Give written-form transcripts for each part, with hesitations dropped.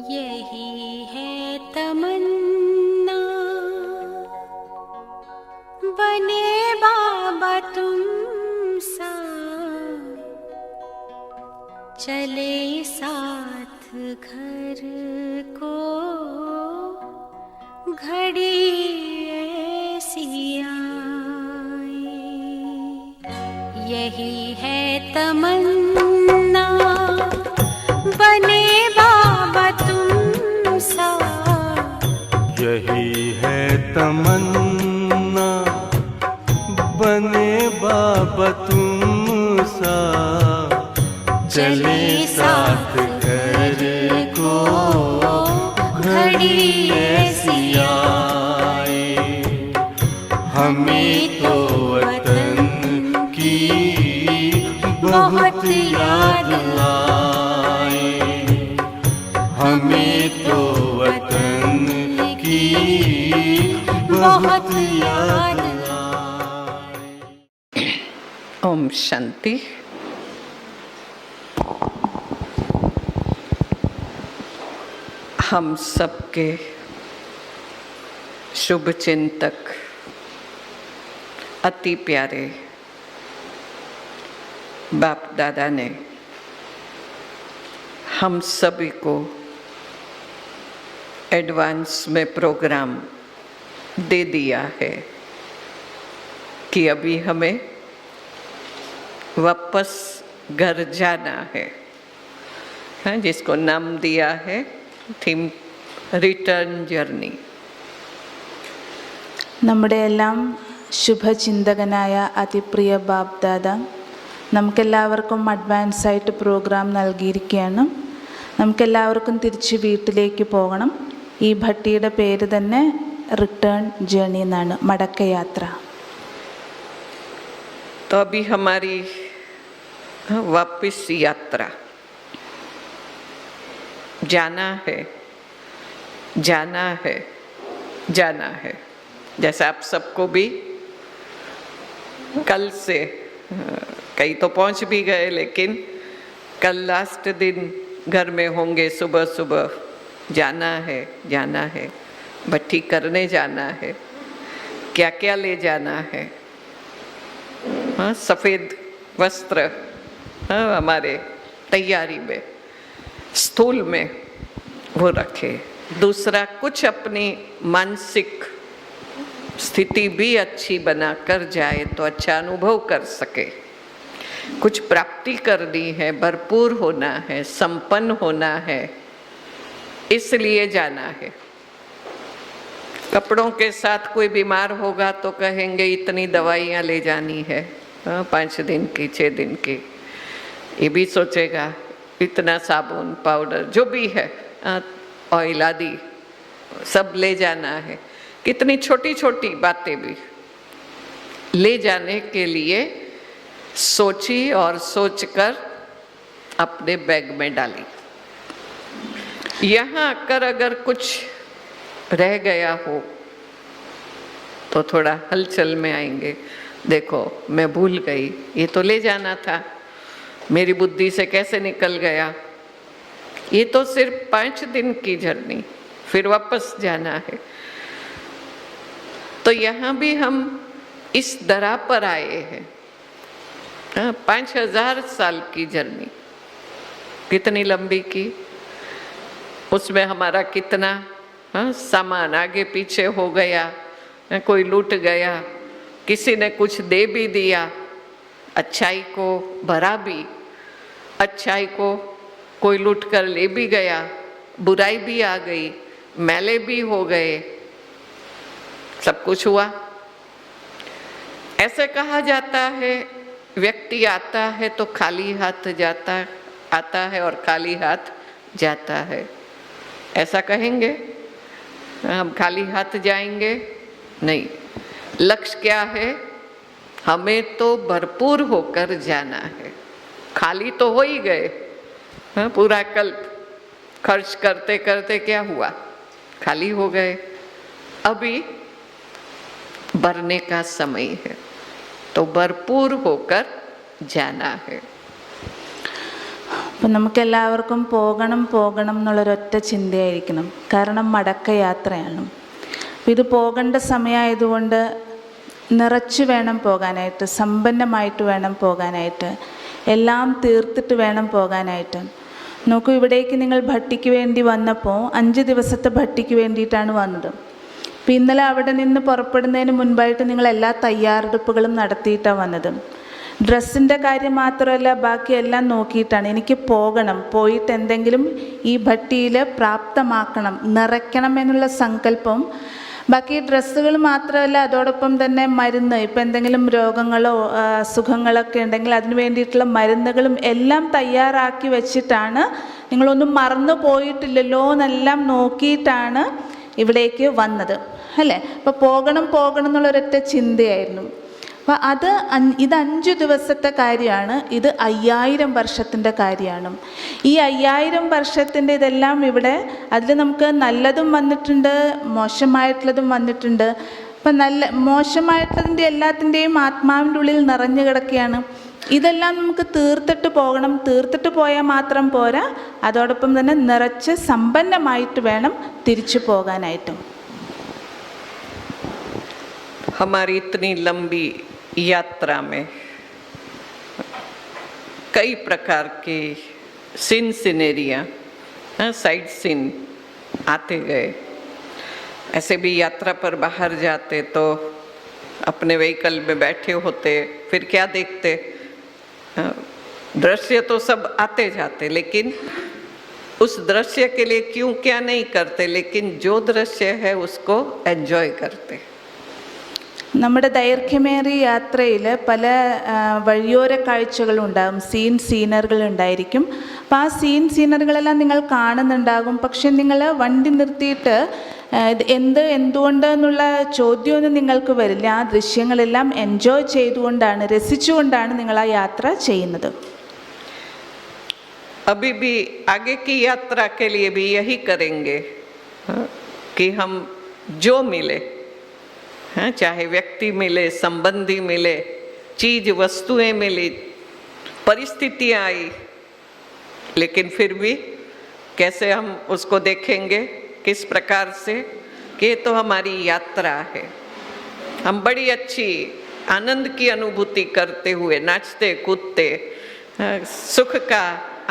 यही है तमन्ना, बने बाबा तुम सा, चले साथ घर को घड़ी ऐसी आए। यही है तमन्ना, बने बाबा तुम सा। यही है तमन्ना, बने बाबा तुम सा, चले साथ घर को घड़ी ऐसी आए। हमें तो वतन की बहुत याद आए, हमें तो वतन की बहुत याद आए। ओम शांति। हम सबके शुभ चिंतक अति प्यारे बाप दादा ने हम सभी को एडवांस में प्रोग्राम दे दिया है कि अभी हमें वापस घर जाना है, जिसको नाम दिया है थीम റിട്ടേൺ ജേർണി. നമ്മുടെ എല്ലാം ശുഭചിന്തകനായ അതിപ്രിയ ബാബ് ദാദ നമുക്കെല്ലാവർക്കും അഡ്വാൻസായിട്ട് പ്രോഗ്രാം നൽകിയിരിക്കുകയാണ്. നമുക്കെല്ലാവർക്കും തിരിച്ച് വീട്ടിലേക്ക് പോകണം. ഈ ഭട്ടിയുടെ പേര് തന്നെ റിട്ടേൺ ജേർണി എന്നാണ്, മടക്കയാത്ര. तो अभी हमारी वापस यात्रा, जाना है जाना है जाना है। जैसे आप सबको भी कल से, कई तो पहुंच भी गए, लेकिन कल लास्ट दिन घर में होंगे। सुबह सुबह जाना है, भट्टी करने जाना है। क्या क्या ले जाना है? हाँ, सफ़ेद वस्त्र, हाँ, हमारे तैयारी में स्थूल में वो रखे। दूसरा, कुछ अपनी मानसिक स्थिति भी अच्छी बनाकर जाए तो अच्छा अनुभव कर सके। कुछ प्राप्ति करनी है, भरपूर होना है, संपन्न होना है, इसलिए जाना है। कपड़ों के साथ कोई बीमार होगा तो कहेंगे इतनी दवाइयाँ ले जानी है, 5 दिन की 6 दिन की। ये भी सोचेगा इतना साबुन पाउडर जो भी है, ऑयल आदि सब ले जाना है। कितनी छोटी छोटी बातें भी ले जाने के लिए सोची और सोचकर अपने बैग में डाली। यहाँ आकर अगर कुछ रह गया हो तो थोड़ा हलचल में आएंगे। देखो मैं भूल गई, ये तो ले जाना था, मेरी बुद्धि से कैसे निकल गया। ये तो सिर्फ 5 दिन की जर्नी, फिर वापस जाना है। तो यहाँ भी हम इस दरा पर आए हैं। 5000 साल की जर्नी, कितनी लंबी की, उसमें हमारा कितना सामान आगे पीछे हो गया, कोई लूट गया, किसी ने कुछ दे भी दिया, अच्छाई को भरा भी, अच्छाई को कोई लूट कर ले भी गया, बुराई भी आ गई, मैले भी हो गए, सब कुछ हुआ। ऐसे कहा जाता है व्यक्ति आता है तो खाली हाथ आता है और खाली हाथ जाता है। ऐसा कहेंगे हम खाली हाथ जाएंगे? नहीं, लक्ष्य क्या है? हमें तो भरपूर होकर जाना है। खाली तो हो ही गए, पूरा कल्प खर्च करते करते क्या हुआ, खाली हो गए। अभी भरने का समय है, तो भरपूर होकर जाना है। അപ്പം നമുക്കെല്ലാവർക്കും പോകണം പോകണം എന്നുള്ളൊരൊറ്റ ചിന്തയായിരിക്കണം. കാരണം മടക്കയാത്രയാണ്. അപ്പം ഇത് പോകേണ്ട സമയമായതുകൊണ്ട് നിറച്ചു വേണം പോകാനായിട്ട്, സമ്പന്നമായിട്ട് വേണം പോകാനായിട്ട്, എല്ലാം തീർത്തിട്ട് വേണം പോകാനായിട്ട്. നോക്കൂ, ഇവിടേക്ക് നിങ്ങൾ ഭട്ടിക്ക് വേണ്ടി വന്നപ്പോൾ 5 ദിവസത്തെ ഭട്ടിക്ക് വേണ്ടിയിട്ടാണ് വന്നത്. അപ്പം ഇന്നലെ അവിടെ നിന്ന് പുറപ്പെടുന്നതിന് മുൻപായിട്ട് നിങ്ങൾ എല്ലാ തയ്യാറെടുപ്പുകളും നടത്തിയിട്ടാണ് വന്നത്. ഡ്രസ്സിൻ്റെ കാര്യം മാത്രമല്ല, ബാക്കിയെല്ലാം നോക്കിയിട്ടാണ്. എനിക്ക് പോകണം, പോയിട്ട് എന്തെങ്കിലും ഈ ഭട്ടിയിൽ പ്രാപ്തമാക്കണം, നിറയ്ക്കണം എന്നുള്ള സങ്കല്പം. ബാക്കി ഡ്രസ്സുകൾ മാത്രമല്ല, അതോടൊപ്പം തന്നെ മരുന്ന്, ഇപ്പം എന്തെങ്കിലും രോഗങ്ങളോ അസുഖങ്ങളൊക്കെ ഉണ്ടെങ്കിൽ അതിന് വേണ്ടിയിട്ടുള്ള മരുന്നുകളും എല്ലാം തയ്യാറാക്കി വെച്ചിട്ടാണ്, നിങ്ങളൊന്നും മറന്നു പോയിട്ടില്ലല്ലോ എന്നെല്ലാം നോക്കിയിട്ടാണ് ഇവിടേക്ക് വന്നത്, അല്ലേ? അപ്പോൾ പോകണം പോകണം എന്നുള്ളൊരൊറ്റ ചിന്തയായിരുന്നു. അപ്പോൾ ഇത് 5 ദിവസത്തെ കാര്യമാണ്, ഇത് 5000 വർഷത്തിൻ്റെ കാര്യമാണ്. ഈ 5000 വർഷത്തിൻ്റെ ഇതെല്ലാം ഇവിടെ, അതിൽ നമുക്ക് നല്ലതും വന്നിട്ടുണ്ട്, മോശമായിട്ടുള്ളതും വന്നിട്ടുണ്ട്. അപ്പം മോശമായിട്ടുള്ളതിൻ്റെ എല്ലാത്തിൻ്റെയും ആത്മാവിൻ്റെ ഉള്ളിൽ നിറഞ്ഞു കിടക്കുകയാണ്. ഇതെല്ലാം നമുക്ക് തീർത്തിട്ട് പോകണം. തീർത്തിട്ട് പോയാൽ മാത്രം പോരാ, അതോടൊപ്പം തന്നെ നിറച്ച് സമ്പന്നമായിട്ട് വേണം തിരിച്ചു പോകാനായിട്ടും. हमारी इतनी लंबी यात्रा में कई प्रकार की सीनरियाँ, साइड सीन आते गए. ऐसे भी यात्रा पर बाहर जाते तो अपने व्हीकल में बैठे होते, फिर क्या देखते, दृश्य तो सब आते जाते, लेकिन उस दृश्य के लिए क्यों क्या नहीं करते, लेकिन जो दृश्य है उसको एंजॉय करते. നമ്മുടെ ദൈർഘ്യമേറിയ യാത്രയിൽ പല വഴിയോര കാഴ്ചകളുണ്ടാകും, സീനറികളുണ്ടായിരിക്കും. അപ്പോൾ ആ സീനറികളെല്ലാം നിങ്ങൾ കാണുന്നുണ്ടാകും. പക്ഷെ നിങ്ങൾ വണ്ടി നിർത്തിയിട്ട് എന്തുകൊണ്ട് എന്നുള്ള ചോദ്യമൊന്നും നിങ്ങൾക്ക് വരില്ല. ആ ദൃശ്യങ്ങളെല്ലാം എൻജോയ് ചെയ്തുകൊണ്ടാണ്, രസിച്ചുകൊണ്ടാണ് നിങ്ങൾ ആ യാത്ര ചെയ്യുന്നത്. अभी भी आगे की यात्रा के लिए भी यही करेंगे कि हम जो मिले, चाहे व्यक्ति मिले, संबंधी मिले, चीज वस्तुएं मिली, परिस्थितियां आई, लेकिन फिर भी कैसे हम उसको देखेंगे, किस प्रकार से कि तो हमारी यात्रा है. हम बड़ी अच्छी आनंद की अनुभूति करते हुए नाचते कूदते, सुख का,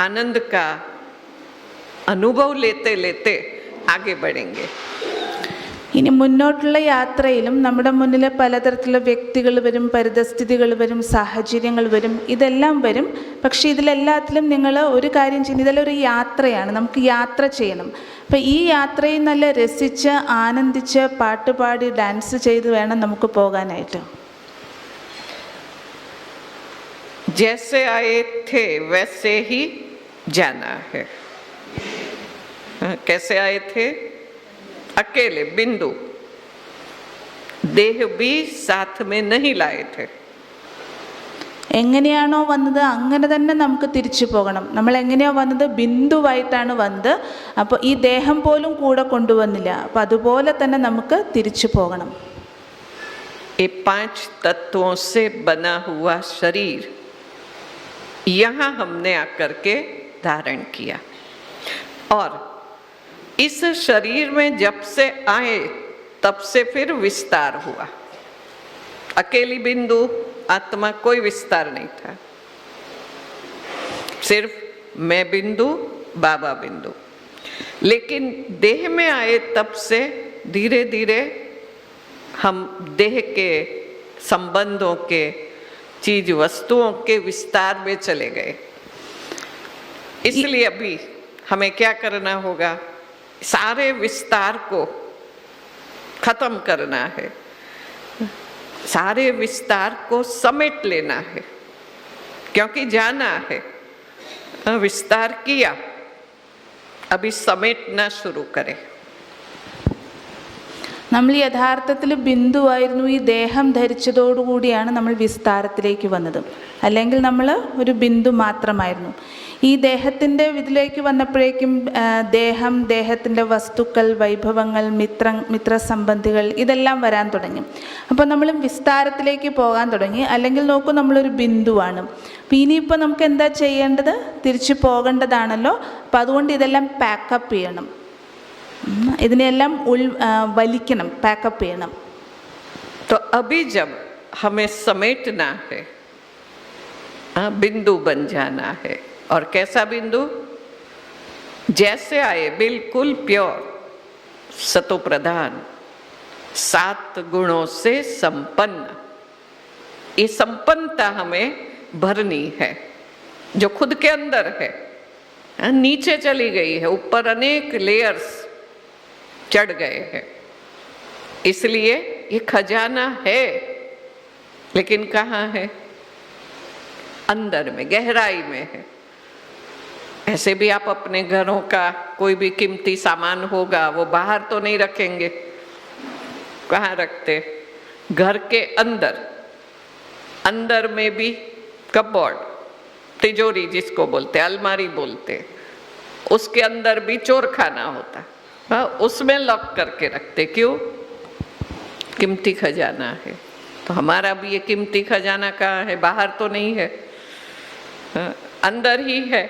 आनंद का अनुभव लेते लेते आगे बढ़ेंगे. ഇനി മുന്നോട്ടുള്ള യാത്രയിലും നമ്മുടെ മുന്നിൽ പലതരത്തിലുള്ള വ്യക്തികൾ വരും, പരിതസ്ഥിതികൾ വരും, സാഹചര്യങ്ങൾ വരും, ഇതെല്ലാം വരും. പക്ഷേ ഇതിലെല്ലാത്തിലും നിങ്ങൾ ഒരു കാര്യം ചെയ്യണം, ഇതെല്ലാം ഒരു യാത്രയാണ്, നമുക്ക് യാത്ര ചെയ്യണം. അപ്പം ഈ യാത്രയിൽ നല്ല രസിച്ച് ആനന്ദിച്ച് പാട്ടുപാടി ഡാൻസ് ചെയ്ത് വേണം നമുക്ക് പോകാനായിട്ട്. जैसे आए थे वैसे ही जाना है. कैसे आए थे? अकेले, बिंदु, देह भी साथ में नहीं लाए थे. എങ്ങനെയാണോ വന്നത് അങ്ങനെ തന്നെ നമുക്ക് തിരിച്ചു പോകണം. നമ്മൾ എങ്ങനെയോ വന്നത്, ബിന്ദുവായിട്ടാണ് വന്നത്. അപ്പോൾ ഈ ദേഹം പോലും കൂടെ കൊണ്ടുവന്നില്ല. അപ്പോൾ അതുപോലെ തന്നെ നമുക്ക് തിരിച്ചു പോകണം. ये 5 तत्वों से बना हुआ शरीर यहाँ हमने आकर के धारण किया, और इस शरीर में जब से आए तब से फिर विस्तार हुआ. अकेली बिंदु आत्मा, कोई विस्तार नहीं था, सिर्फ मैं बिंदु, बाबा बिंदु. लेकिन देह में आए तब से धीरे धीरे हम देह के संबंधों के, चीज वस्तुओं के विस्तार में चले गए. इसलिए अभी हमें क्या करना होगा, सारे विस्तार को खत्म करना है, सारे विस्तार को समेट लेना है, क्योंकि जाना है. विस्तार किया, अभी समेटना शुरू करें. നമ്മൾ യഥാർത്ഥത്തിൽ ബിന്ദുവായിരുന്നു. ഈ ദേഹം ധരിച്ചതോടുകൂടിയാണ് നമ്മൾ വിസ്താരത്തിലേക്ക് വന്നത്. അല്ലെങ്കിൽ നമ്മൾ ഒരു ബിന്ദു മാത്രമായിരുന്നു. ഈ ദേഹത്തിൻ്റെ ഇതിലേക്ക് വന്നപ്പോഴേക്കും ദേഹം, ദേഹത്തിൻ്റെ വസ്തുക്കൾ, വൈഭവങ്ങൾ, മിത്രസംബന്ധികൾ ഇതെല്ലാം വരാൻ തുടങ്ങി. അപ്പോൾ നമ്മൾ വിസ്താരത്തിലേക്ക് പോകാൻ തുടങ്ങി. അല്ലെങ്കിൽ നോക്കൂ, നമ്മളൊരു ബിന്ദുവാണ്. അപ്പോൾ ഇനിയിപ്പോൾ നമുക്ക് എന്താ ചെയ്യേണ്ടത്? തിരിച്ചു പോകേണ്ടതാണല്ലോ. അപ്പോൾ അതുകൊണ്ട് ഇതെല്ലാം പാക്കപ്പ് ചെയ്യണം. ഇതിനെല്ലാം വലിക്കണം, पैकअप ചെയ്യണം. तो अभी जब हमें समेटना है, बिंदु बन जाना है. और कैसा बिंदु? जैसे आए, बिल्कुल प्योर, सतो प्रधान, 7 गुणों से संपन्न. ये संपन्नता हमें भरनी है जो खुद के अंदर है. नीचे चली गई है, ऊपर अनेक लेयर्स चढ़ गए हैं. इसलिए ये खजाना है, लेकिन कहाँ है? अंदर में, गहराई में है. ऐसे भी आप अपने घरों का कोई भी कीमती सामान होगा वो बाहर तो नहीं रखेंगे. कहाँ रखते? घर के अंदर. अंदर में भी कपबोर्ड, तिजोरी जिसको बोलते, अलमारी बोलते, उसके अंदर भी चोर खाना होता. उसमें लॉक करके रखते. क्यों? कीमती खजाना है. तो हमारा भी ये कीमती खजाना कहाँ है? बाहर तो नहीं है, अंदर ही है.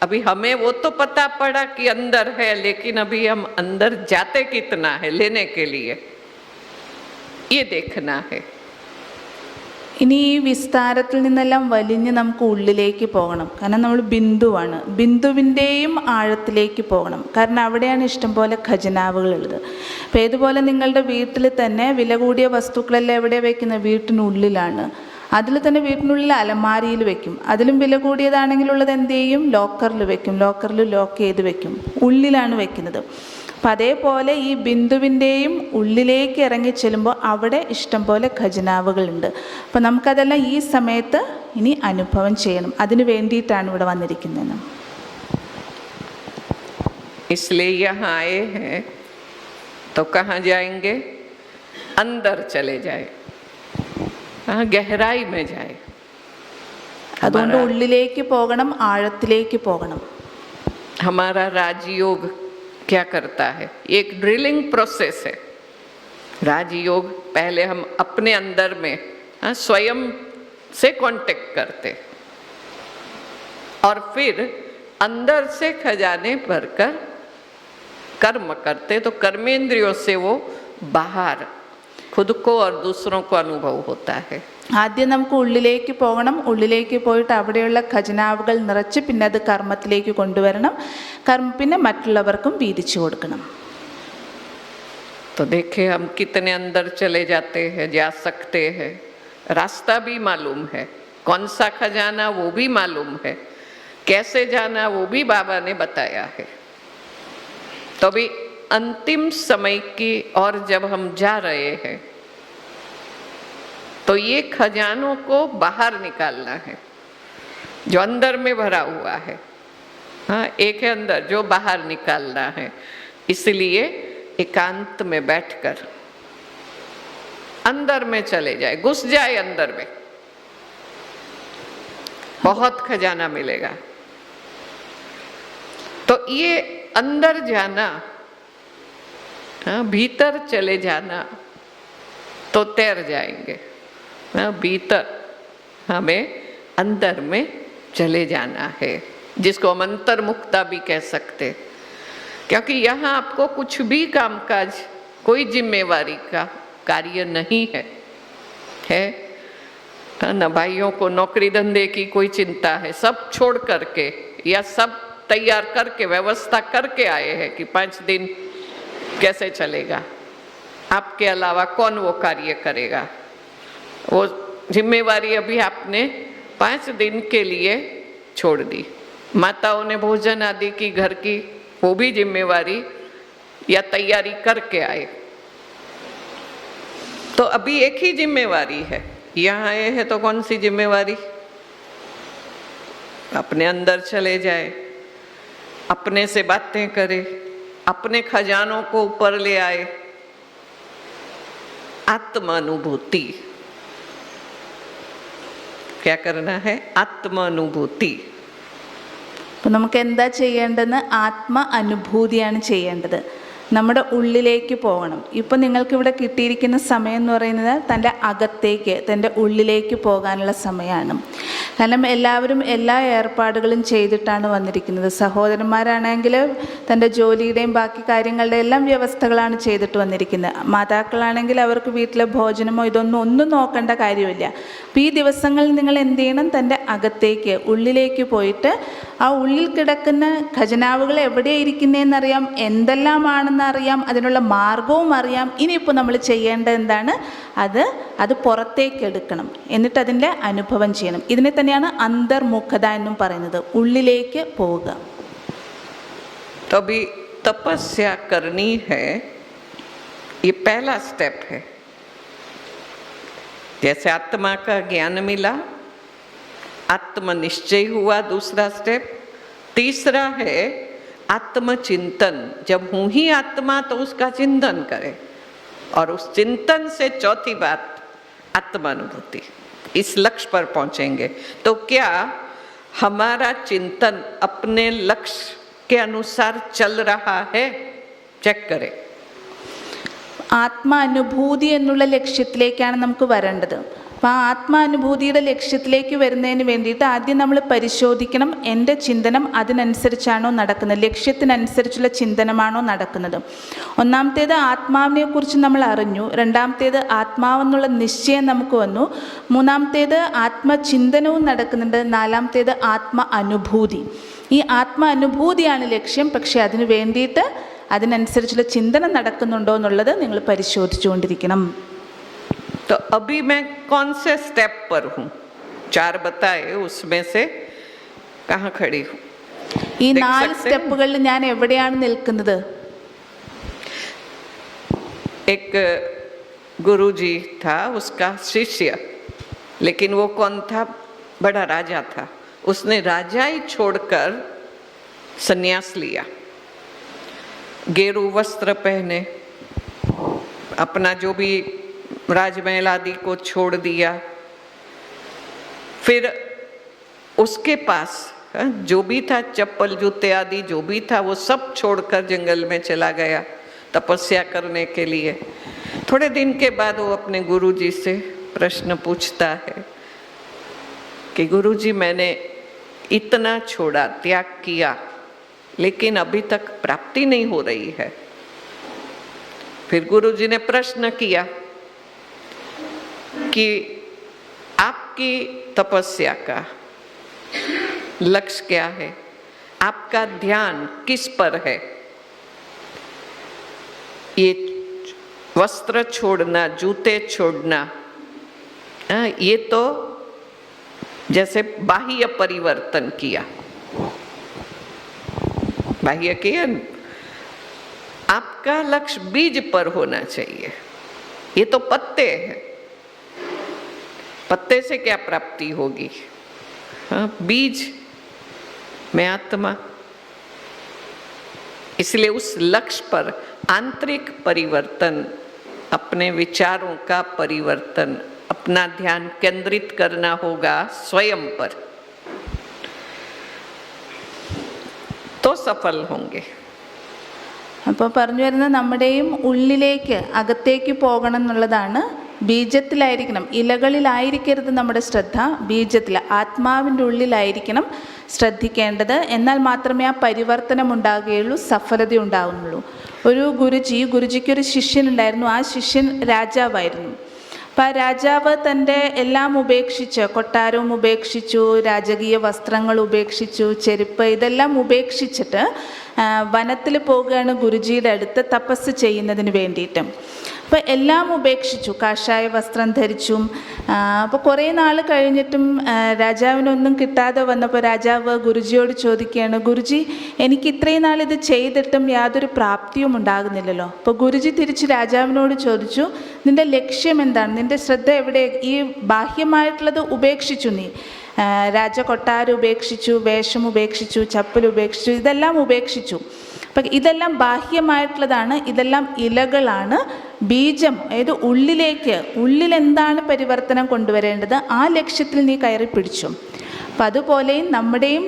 अभी हमें वो तो पता पड़ा कि अंदर है, लेकिन अभी हम अंदर जाते कितना है लेने के लिए, ये देखना है. ഇനി ഈ വിസ്താരത്തിൽ നിന്നെല്ലാം വലിഞ്ഞ് നമുക്ക് ഉള്ളിലേക്ക് പോകണം. കാരണം നമ്മൾ ബിന്ദുവാണ്. ബിന്ദുവിൻ്റെയും ആഴത്തിലേക്ക് പോകണം. കാരണം അവിടെയാണ് ഇഷ്ടംപോലെ ഖജനാവുകളുള്ളത്. അപ്പോൾ ഏതുപോലെ നിങ്ങളുടെ വീട്ടിൽ തന്നെ വില കൂടിയ വസ്തുക്കളെല്ലാം എവിടെ വയ്ക്കുന്നത്? വീട്ടിനുള്ളിലാണ്. അതിൽ തന്നെ വീട്ടിനുള്ളിൽ അലമാരിയിൽ വെക്കും. അതിലും വില കൂടിയതാണെങ്കിലുള്ളത് എന്ത് ചെയ്യും? ലോക്കറിൽ വെക്കും. ലോക്കറിൽ ലോക്ക് ചെയ്ത് വെക്കും. ഉള്ളിലാണ് വെക്കുന്നത്. അപ്പം അതേപോലെ ഈ ബിന്ദുവിൻ്റെയും ഉള്ളിലേക്ക് ഇറങ്ങി ചെല്ലുമ്പോൾ അവിടെ ഇഷ്ടംപോലെ ഖജനാവുകളുണ്ട്. അപ്പം നമുക്കതെല്ലാം ഈ സമയത്ത് ഇനി അനുഭവം ചെയ്യണം. അതിന് വേണ്ടിയിട്ടാണ് ഇവിടെ വന്നിരിക്കുന്നത്. इसलिए यहाँ आए हैं तो कहाँ जाएंगे? अंदर चले जाए, गहराई में जाए. അതുകൊണ്ട് ഉള്ളിലേക്ക് പോകണം, ആഴത്തിലേക്ക് പോകണം. हमारा राजयोग क्या करता है? एक ड्रिलिंग प्रोसेस है. राजयोग पहले हम अपने अंदर में स्वयं से कांटेक्ट करते और फिर अंदर से खजाने भरकर कर्म करते. तो कर्मेंद्रियों से वो बाहर खुद को और दूसरों को अनुभव होता है. ആദ്യം നമുക്ക് ഉള്ളിലേക്ക് പോകണം. ഉള്ളിലേക്ക് പോയിട്ട് അവിടെയുള്ള ഖജനാവുകൾ നിറച്ച് പിന്നെ അത് കർമ്മത്തിലേക്ക് കൊണ്ടുവരണം. പിന്നെ മറ്റുള്ളവർക്കും വീതിച്ചു കൊടുക്കണം. तो देखे हम कितने अंदर चले जाते हैं, जा सकते हैं. रास्ता भी मालूम है, कौन सा खजाना वो भी मालूम है, कैसे जाना वो भी बाबा ने बताया है. तो अभी अंतिम समय की और जब हम जा रहे हैं तो ये खजानों को बाहर निकालना है जो अंदर में भरा हुआ है. हाँ, एक है अंदर जो बाहर निकालना है. इसलिए एकांत में बैठकर अंदर में चले जाए, घुस जाए अंदर में, बहुत खजाना मिलेगा. तो ये अंदर जाना, भीतर चले जाना, तो तैर जाएंगे. भीतर हमें अंदर में चले जाना है, जिसको हम अंतर्मुक्ता भी कह सकते. क्योंकि यहाँ आपको कुछ भी कामकाज, कोई जिम्मेवारी का कार्य नहीं है. न भाइयों को नौकरी धंधे की कोई चिंता है. सब छोड़ करके या सब तैयार करके व्यवस्था करके आए हैं कि 5 दिन कैसे चलेगा, आपके अलावा कौन वो कार्य करेगा. वो जिम्मेवारी अभी आपने 5 दिन के लिए छोड़ दी. माताओं ने भोजन आदि की घर की वो भी जिम्मेवारी या तैयारी करके आए. तो अभी एक ही जिम्मेवारी है. यहाँ आए हैं तो कौन सी जिम्मेवारी? अपने अंदर चले जाए, अपने से बातें करे, अपने खजानों को ऊपर ले आए. आत्मानुभूति। क्या करना है? आत्मानुभूति। അപ്പം നമുക്ക് എന്താ ചെയ്യേണ്ടതെന്ന് ആത്മ അനുഭൂതിയാണ് ചെയ്യേണ്ടത്. നമ്മുടെ ഉള്ളിലേക്ക് പോകണം. ഇപ്പം നിങ്ങൾക്കിവിടെ കിട്ടിയിരിക്കുന്ന സമയം എന്ന് പറയുന്നത് തൻ്റെ അകത്തേക്ക്, തൻ്റെ ഉള്ളിലേക്ക് പോകാനുള്ള സമയമാണ്. കാരണം എല്ലാവരും എല്ലാ ഏർപ്പാടുകളും ചെയ്തിട്ടാണ് വന്നിരിക്കുന്നത്. സഹോദരന്മാരാണെങ്കിൽ തൻ്റെ ജോലിയുടെയും ബാക്കി കാര്യങ്ങളുടെ എല്ലാം വ്യവസ്ഥകളാണ് ചെയ്തിട്ട് വന്നിരിക്കുന്നത്. മാതാക്കളാണെങ്കിൽ അവർക്ക് വീട്ടിലെ ഭോജനമോ ഒന്നും നോക്കേണ്ട കാര്യമില്ല. അപ്പോൾ ഈ ദിവസങ്ങളിൽ നിങ്ങൾ എന്ത് ചെയ്യണം? തൻ്റെ അകത്തേക്ക്, ഉള്ളിലേക്ക് പോയിട്ട് ആ ഉള്ളിൽ കിടക്കുന്ന ഖജനാവുകൾ എവിടെയാണ് ഇരിക്കുന്നതെന്നറിയാം, എന്തെല്ലാമാണെന്ന് അറിയാം, അതിനുള്ള മാർഗവും അറിയാം. ഇനിയിപ്പോൾ നമ്മൾ ചെയ്യേണ്ടത് എന്താണ്? അത് പുറത്തേക്ക് എടുക്കണം, എന്നിട്ട് അതിൻ്റെ അനുഭവം ചെയ്യണം. ഇതിനെ തന്നെയാണ് അന്തർമുഖത എന്നും പറയുന്നത്, ഉള്ളിലേക്ക് പോവുക. तो अभी तपस्या करनी है, ये पहला स्टेप है. जैसे आत्मा का ज्ञान मिला, आत्मनिश्चय हुआ, दूसरा स्टेप. तीसरा है आत्मचिंतन. जब हूँ ही आत्मा तो उसका चिंतन करें, और उस चिंतन से चौथी बात आत्मानुभूति. इस लक्ष्य पर पहुंचेंगे तो क्या हमारा चिंतन अपने लक्ष्य के अनुसार चल रहा है? चेक करें. ആത്മാനുഭൂതി എന്നുള്ള ലക്ഷ്യത്തിലേക്കാണ് നമുക്ക് വരേണ്ടത്. അപ്പോൾ ആ ആത്മാനുഭൂതിയുടെ ലക്ഷ്യത്തിലേക്ക് വരുന്നതിന് വേണ്ടിയിട്ട് ആദ്യം നമ്മൾ പരിശോധിക്കണം, എൻ്റെ ചിന്തനം അതിനനുസരിച്ചാണോ നടക്കുന്നത്, ലക്ഷ്യത്തിനനുസരിച്ചുള്ള ചിന്തനമാണോ നടക്കുന്നത്. ഒന്നാമത്തേത് ആത്മാവിനെക്കുറിച്ച് നമ്മൾ അറിഞ്ഞു, രണ്ടാമത്തേത് ആത്മാവെന്നുള്ള നിശ്ചയം നമുക്ക് വന്നു, മൂന്നാമത്തേത് ആത്മചിന്തനവും നടക്കുന്നുണ്ട്, നാലാമത്തേത് ആത്മ അനുഭൂതി. ഈ ആത്മ അനുഭൂതിയാണ് ലക്ഷ്യം. പക്ഷേ അതിന് വേണ്ടിയിട്ട് അതിനനുസരിച്ചുള്ള ചിന്തനം നടക്കുന്നുണ്ടോ എന്നുള്ളത് നിങ്ങൾ പരിശോധിച്ചുകൊണ്ടിരിക്കണം. तो अभी मैं कौन से स्टेप पर हूँ? 4 बताए, उसमें से कहाँ खड़ी हूँ? ഈ 4 സ്റ്റെപ്പുകളിൽ ഞാൻ എവിടെയാണ് നിൽക്കുന്നത്? एक गुरुजी था, उसका शिष्य, लेकिन वो कौन था? बड़ा राजा था. उसने राजाई छोड़कर संन्यास लिया, गेरू वस्त्र पहने, अपना जो भी राजमहल आदि को छोड़ दिया. फिर उसके पास जो भी था, चप्पल जूते आदि जो भी था, वो सब छोड़कर जंगल में चला गया तपस्या करने के लिए. थोड़े दिन के बाद वो अपने गुरुजी से प्रश्न पूछता है कि गुरुजी, मैंने इतना छोड़ा, त्याग किया, लेकिन अभी तक प्राप्ति नहीं हो रही है. फिर गुरुजी ने प्रश्न किया कि आपकी तपस्या का लक्ष्य क्या है? आपका ध्यान किस पर है? ये वस्त्र छोड़ना, जूते छोड़ना, ये तो जैसे बाह्य परिवर्तन किया, बाह्य किया. आपका लक्ष्य बीज पर होना चाहिए. ये तो पत्ते हैं, पत्ते से क्या प्राप्ति होगी? हाँ, बीज में आत्मा. इसलिए उस लक्ष्य पर आंतरिक परिवर्तन, अपने विचारों का परिवर्तन, अपना ध्यान केंद्रित करना होगा स्वयं पर, तो सफल होंगे. അപ്പോൾ പറഞ്ഞു വരുന്നത് നമ്മുടെയും ഉള്ളിലേക്ക്, അകത്തേക്ക് പോകണം എന്നുള്ളതാണ്. ബീജത്തിലായിരിക്കണം, ഇലകളിലായിരിക്കരുത് നമ്മുടെ ശ്രദ്ധ, ബീജത്തിൽ, ആത്മാവിൻ്റെ ഉള്ളിലായിരിക്കണം ശ്രദ്ധിക്കേണ്ടത്. എന്നാൽ മാത്രമേ ആ പരിവർത്തനം ഉണ്ടാകുകയുള്ളൂ, സഫലത ഉണ്ടാകുന്നുള്ളൂ. ഒരു ഗുരുജിക്കൊരു ശിഷ്യനുണ്ടായിരുന്നു. ആ ശിഷ്യൻ രാജാവായിരുന്നു. അപ്പം ആ രാജാവ് തൻ്റെ എല്ലാം ഉപേക്ഷിച്ച്, കൊട്ടാരവും ഉപേക്ഷിച്ചു, രാജകീയ വസ്ത്രങ്ങൾ ഉപേക്ഷിച്ചു, ചെരുപ്പ്, ഇതെല്ലാം ഉപേക്ഷിച്ചിട്ട് വനത്തിൽ പോകുകയാണ് ഗുരുജിയുടെ അടുത്ത് തപസ് ചെയ്യുന്നതിന് വേണ്ടിയിട്ട്. അപ്പോൾ എല്ലാം ഉപേക്ഷിച്ചു, കാഷായ വസ്ത്രം ധരിച്ചു. അപ്പോൾ കുറേ നാൾ കഴിഞ്ഞിട്ടും രാജാവിനൊന്നും കിട്ടാതെ വന്നപ്പോൾ രാജാവ് ഗുരുജിയോട് ചോദിക്കുകയാണ്, ഗുരുജി, എനിക്ക് ഇത്രയും നാൾ ഇത് ചെയ്തിട്ടും യാതൊരു പ്രാപ്തിയും ഉണ്ടാകുന്നില്ലല്ലോ. അപ്പോൾ ഗുരുജി തിരിച്ച് രാജാവിനോട് ചോദിച്ചു, നിൻ്റെ ലക്ഷ്യം എന്താണ്? നിൻ്റെ ശ്രദ്ധ എവിടെ? ഈ ബാഹ്യമായിട്ടുള്ളത് ഉപേക്ഷിച്ചു, നീ രാജകൊട്ടാരം ഉപേക്ഷിച്ചു, വേഷം ഉപേക്ഷിച്ചു, ചപ്പൽ ഉപേക്ഷിച്ചു, ഇതെല്ലാം ഉപേക്ഷിച്ചു. അപ്പം ഇതെല്ലാം ബാഹ്യമായിട്ടുള്ളതാണ്, ഇതെല്ലാം ഇലകളാണ്. ബീജം, അതായത് ഉള്ളിൽ എന്താണ് പരിവർത്തനം കൊണ്ടുവരേണ്ടത്, ആ ലക്ഷ്യത്തിൽ നീ കയറി പിടിച്ചു. അപ്പം അതുപോലെയും നമ്മുടെയും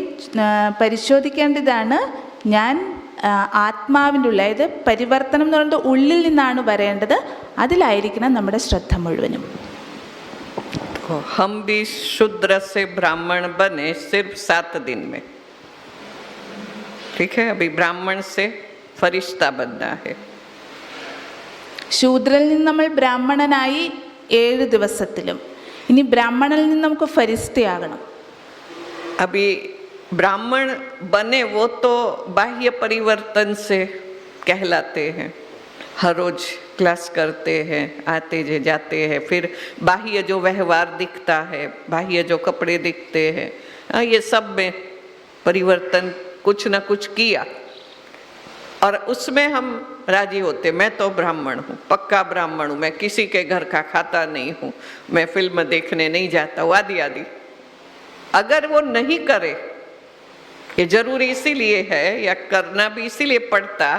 പരിശോധിക്കേണ്ടതാണ്. ഞാൻ ആത്മാവിൻ്റെ ഉള്ളിൽ, അതായത് പരിവർത്തനം എന്ന് പറയുന്നത് ഉള്ളിൽ നിന്നാണ് വരേണ്ടത്, അതിലായിരിക്കണം നമ്മുടെ ശ്രദ്ധ മുഴുവനും. हम भी शूद्र से ब्राह्मण बने सिर्फ 7 दिन में. ठीक है, अभी ब्राह्मण से फरिश्ता बनना है. ശൂദ്രനിൽ നിന്ന് നമ്മൾ ബ്രാഹ്മണനായി 7 ദിവസത്തിലും, ഇനി ബ്രാഹ്മണനിൽ നിന്ന് നമുക്ക് ഫരിസ്തയാകണം. अभी ब्राह्मण बने वो तो बाह्य परिवर्तन से कहलाते हैं. हर रोज क्लास करते हैं, आते जाते हैं, फिर बाह्य जो व्यवहार दिखता है, बाह्य जो कपड़े दिखते हैं, ये सब में परिवर्तन कुछ न कुछ किया और उसमें हम राजी होते. मैं तो ब्राह्मण हूँ, पक्का ब्राह्मण हूँ, मैं किसी के घर का खाता नहीं हूँ, मैं फिल्म देखने नहीं जाता हूँ, आदि आदि. अगर वो नहीं करे, ये जरूरी इसीलिए है या करना भी इसीलिए पड़ता,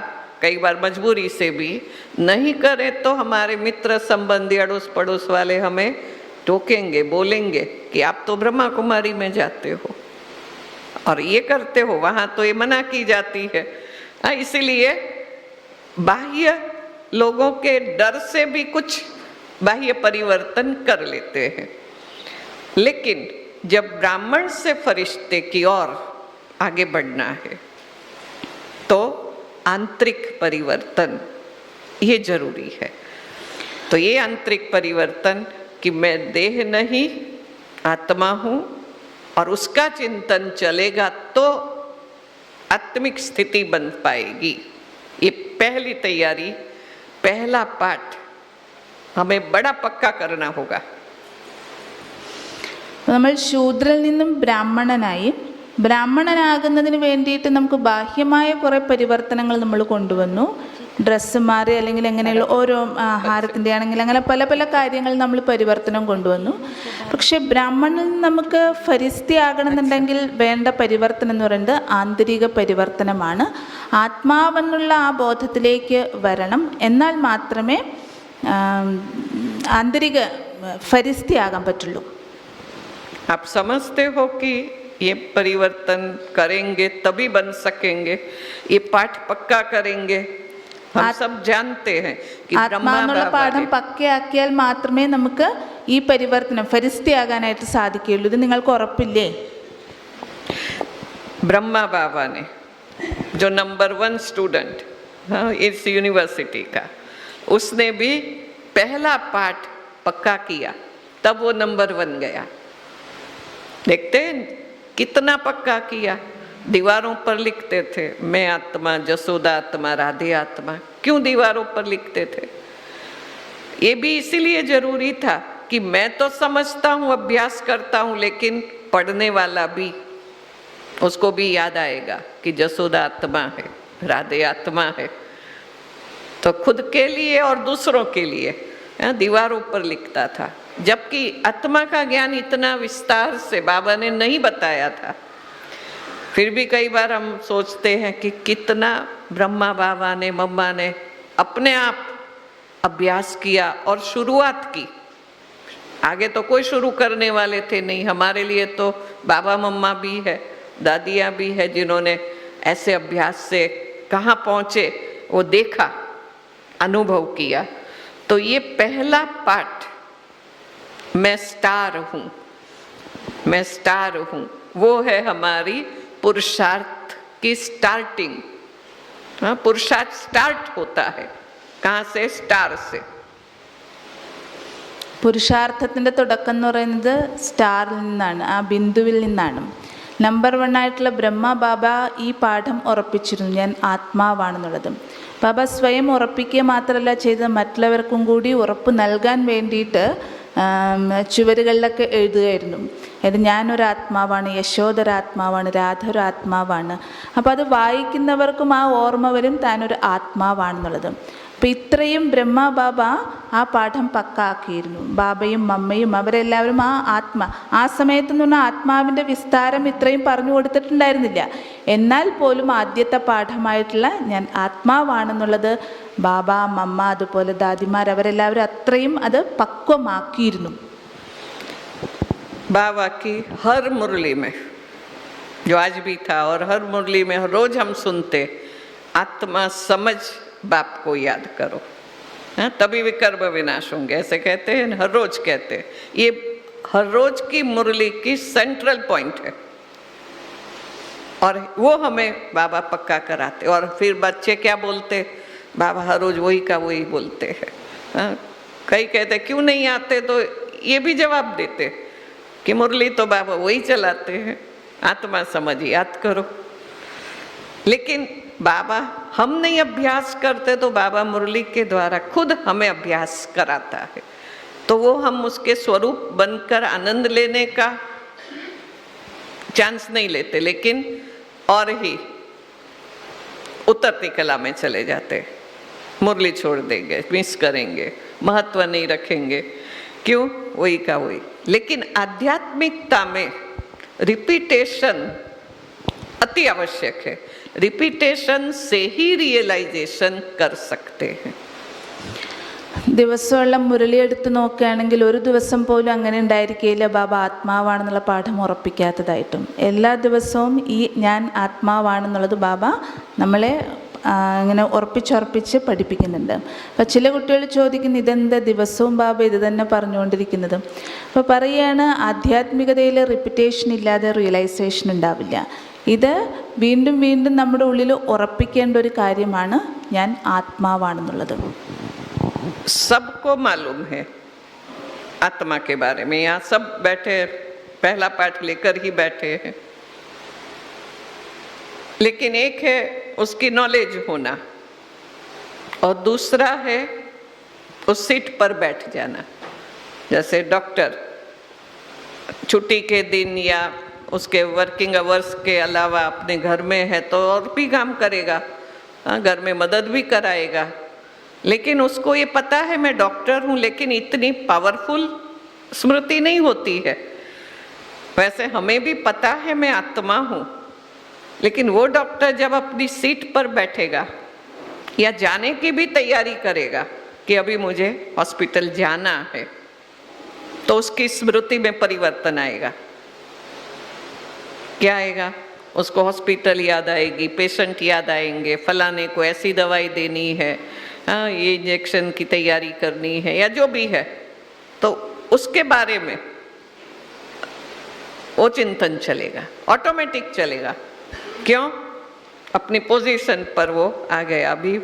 कई बार मजबूरी से भी नहीं करें तो हमारे मित्र संबंधी अड़ोस पड़ोस वाले हमें टोकेंगे, बोलेंगे कि आप तो ब्रह्मा कुमारी में जाते हो और ये करते हो, वहाँ तो ये मना की जाती है. इसीलिए बाह्य लोगों के डर से भी कुछ बाह्य परिवर्तन कर लेते हैं. लेकिन जब ब्राह्मण से फरिश्ते की ओर आगे बढ़ना है तो आंतरिक परिवर्तन ये जरूरी है. तो ये आंतरिक परिवर्तन कि मैं देह नहीं आत्मा हूँ और उसका चिंतन चलेगा तो आत्मिक स्थिति बन पाएगी. ये पहली तैयारी, पहला पाठ हमें बड़ा पक्का करना होगा. നമ്മൾ ശൂദ്രനിൽ നിന്നും ബ്രാഹ്മണനാകുന്നതിന് വേണ്ടിയിട്ട് നമുക്ക് ബാഹ്യമായ കുറേ പരിവർത്തനങ്ങൾ നമ്മൾ കൊണ്ടുവന്നു. ഡ്രസ്സ് മാറി, അല്ലെങ്കിൽ എങ്ങനെയുള്ള ഓരോ ആഹാരത്തിൻ്റെ ആണെങ്കിൽ അങ്ങനെ പല പല കാര്യങ്ങൾ നമ്മൾ പരിവർത്തനം കൊണ്ടുവന്നു. പക്ഷേ ബ്രാഹ്മണനിൽ നമുക്ക് ഫരിസ്തയാകണമെന്നുണ്ടെങ്കിൽ വേണ്ട പരിവർത്തനം എന്ന് പറയുന്നത് ആന്തരിക പരിവർത്തനമാണ്. ആത്മാവെന്നുള്ള ആ ബോധത്തിലേക്ക് വരണം, എന്നാൽ മാത്രമേ ആന്തരിക ഫരിസ്തയാകാൻ പറ്റുള്ളൂ. आप समझते हो कि ये परिवर्तन करेंगे तभी बन सकेंगे, ये पाठ पक्का करेंगे. हम सब जानते हैं कि ആത്മാവെന്നുള്ള പാഠം പക്കയാക്കിയാൽ മാത്രമേ നമുക്ക് ഈ പരിവർത്തനം ഫരിസ്തയാകാനായിട്ട് സാധിക്കുകയുള്ളൂ. ഇത് നിങ്ങൾക്ക് ഉറപ്പില്ലേ? ब्रह्मा बाबा ने जो नंबर 1 स्टूडेंट इस यूनिवर्सिटी का, उसने भी पहला पाठ पक्का किया, तब वो नंबर 1 गया. देखते हैं कितना पक्का किया. दीवारों पर लिखते थे मैं आत्मा, जसोदा आत्मा, राधे आत्मा. क्यों दीवारों पर लिखते थे? ये भी इसीलिए जरूरी था कि मैं तो समझता हूँ, अभ्यास करता हूँ, लेकिन पढ़ने वाला भी, उसको भी याद आएगा कि जसोदा आत्मा है, राधे आत्मा है. तो खुद के लिए और दूसरों के लिए दीवारों पर लिखता था. जबकि आत्मा का ज्ञान इतना विस्तार से बाबा ने नहीं बताया था. फिर भी कई बार हम सोचते हैं कि कितना ब्रह्मा बाबा ने, मम्मा ने अपने आप अभ्यास किया और शुरुआत की. आगे तो कोई शुरू करने वाले थे नहीं. हमारे लिए तो बाबा मम्मा भी है, दादियाँ भी है, जिन्होंने ऐसे अभ्यास से कहाँ पहुँचे वो देखा, अनुभव किया. तो ये पहला पाठ, मैं स्टार हूँ, वो है हमारी पुरुषार्थ की स्टार्टिंग. पुरुषार्थ स्टार्ट होता है कहाँ से? स्टार से. പുരുഷാർത്ഥത്തിൻ്റെ തുടക്കം എന്ന് പറയുന്നത് സ്റ്റാറിൽ നിന്നാണ്, ആ ബിന്ദുവിൽ നിന്നാണ്. നമ്പർ 1 ആയിട്ടുള്ള ബ്രഹ്മ ബാബ ഈ പാഠം ഉറപ്പിച്ചിരുന്നു, ഞാൻ ആത്മാവാണെന്നുള്ളത്. ബാബ സ്വയം ഉറപ്പിക്കുക മാത്രമല്ല ചെയ്തത്, മറ്റുള്ളവർക്കും കൂടി ഉറപ്പ് നൽകാൻ വേണ്ടിയിട്ട് ചുവരുകളിലൊക്കെ എഴുതുകയായിരുന്നു. അതായത് ഞാനൊരാത്മാവാണ്, യശോദൊരാത്മാവാണ്, രാധ ഒരു ആത്മാവാണ്. അപ്പോൾ അത് വായിക്കുന്നവർക്കും ആ ഓർമ്മ വരും താനൊരു ആത്മാവാണെന്നുള്ളത്. അപ്പം ഇത്രയും ബ്രഹ്മ ബാബ ആ പാഠം പക്കാക്കിയിരുന്നു. ബാബയും മമ്മയും അവരെല്ലാവരും ആ സമയത്തെന്ന് പറഞ്ഞാൽ ആത്മാവിൻ്റെ വിസ്താരം ഇത്രയും പറഞ്ഞു കൊടുത്തിട്ടുണ്ടായിരുന്നില്ല. എന്നാൽ പോലും ആദ്യത്തെ പാഠമായിട്ടുള്ള ഞാൻ ആത്മാവാണെന്നുള്ളത് ബാബ, മമ്മ, അതുപോലെ ദാദിമാർ അവരെല്ലാവരും അത്രയും അത് പക്വമാക്കിയിരുന്നു. बाबा की हर मुरली में जो आज भी था और हर मुरली में हर रोज हम सुनते, आत्मा समझ बाप को याद करो, हाँ तभी विकर्म विनाश होंगे, ऐसे कहते हैं, हर रोज कहते हैं। ये हर रोज की मुरली की सेंट्रल पॉइंट है और वो हमें बाबा पक्का कराते। और फिर बच्चे क्या बोलते, बाबा हर रोज वही का वही बोलते हैं। हाँ, कई कहते क्यों नहीं आते, तो ये भी जवाब देते कि मुरली तो बाबा वही चलाते हैं, आत्मा समझ याद करो। लेकिन बाबा हम नहीं अभ्यास करते तो बाबा मुरली के द्वारा खुद हमें अभ्यास कराता है, तो वो हम उसके स्वरूप बनकर आनंद लेने का चांस नहीं लेते, लेकिन और ही उतरती कला में चले जाते, मुरली छोड़ देंगे, मिस करेंगे, महत्व नहीं रखेंगे। क्यों? वही का वही। लेकिन आध्यात्मिकता में रिपीटेशन अति आवश्यक है, रिपीटेशन से ही रियलाइजेशन कर सकते हैं। ദിവസമുള്ള മുരളി എടുത്ത് നോക്കുകയാണെങ്കിൽ ഒരു ദിവസം പോലും അങ്ങനെ ഉണ്ടായിരിക്കില്ല ബാബ ആത്മാവാണെന്നുള്ള പാഠം ഉറപ്പിക്കാത്തതായിട്ടും. എല്ലാ ദിവസവും ഈ ഞാൻ ആത്മാവാണെന്നുള്ളത് ബാബ നമ്മളെ ഇങ്ങനെ ഉറപ്പിച്ചുറപ്പിച്ച് പഠിപ്പിക്കുന്നുണ്ട്. അപ്പോൾ ചില കുട്ടികൾ ചോദിക്കുന്നു, ഇതെന്താ ദിവസവും ബാബ ഇത് തന്നെ പറഞ്ഞുകൊണ്ടിരിക്കുന്നത്? അപ്പോൾ പറയുകയാണ്, ആധ്യാത്മികതയിൽ റിപ്പിറ്റേഷൻ ഇല്ലാതെ റിയലൈസേഷൻ ഉണ്ടാവില്ല. ഇത് വീണ്ടും വീണ്ടും നമ്മുടെ ഉള്ളിൽ ഉറപ്പിക്കേണ്ട ഒരു കാര്യമാണ് ഞാൻ ആത്മാവാണെന്നുള്ളത്. सबको मालूम है आत्मा के बारे में, यहाँ सब बैठे पहला पाठ लेकर ही बैठे हैं, लेकिन एक है उसकी नॉलेज होना और दूसरा है उस सीट पर बैठ जाना। जैसे डॉक्टर छुट्टी के दिन या उसके वर्किंग आवर्स के अलावा अपने घर में है तो और भी काम करेगा, घर में मदद भी कराएगा, लेकिन उसको ये पता है मैं डॉक्टर हूँ, लेकिन इतनी पावरफुल स्मृति नहीं होती है। वैसे हमें भी पता है मैं आत्मा हूँ, लेकिन वो डॉक्टर जब अपनी सीट पर बैठेगा या जाने की भी तैयारी करेगा कि अभी मुझे हॉस्पिटल जाना है, तो उसकी स्मृति में परिवर्तन आएगा। क्या आएगा? उसको हॉस्पिटल याद आएगी, पेशेंट याद आएंगे, फलाने को ऐसी दवाई देनी है, हाँ ये इंजेक्शन की तैयारी करनी है या जो भी है, तो उसके बारे में वो चिंतन चलेगा, ऑटोमेटिक चलेगा। क्यों? अपनी पोजीशन पर वो आ गया, अभी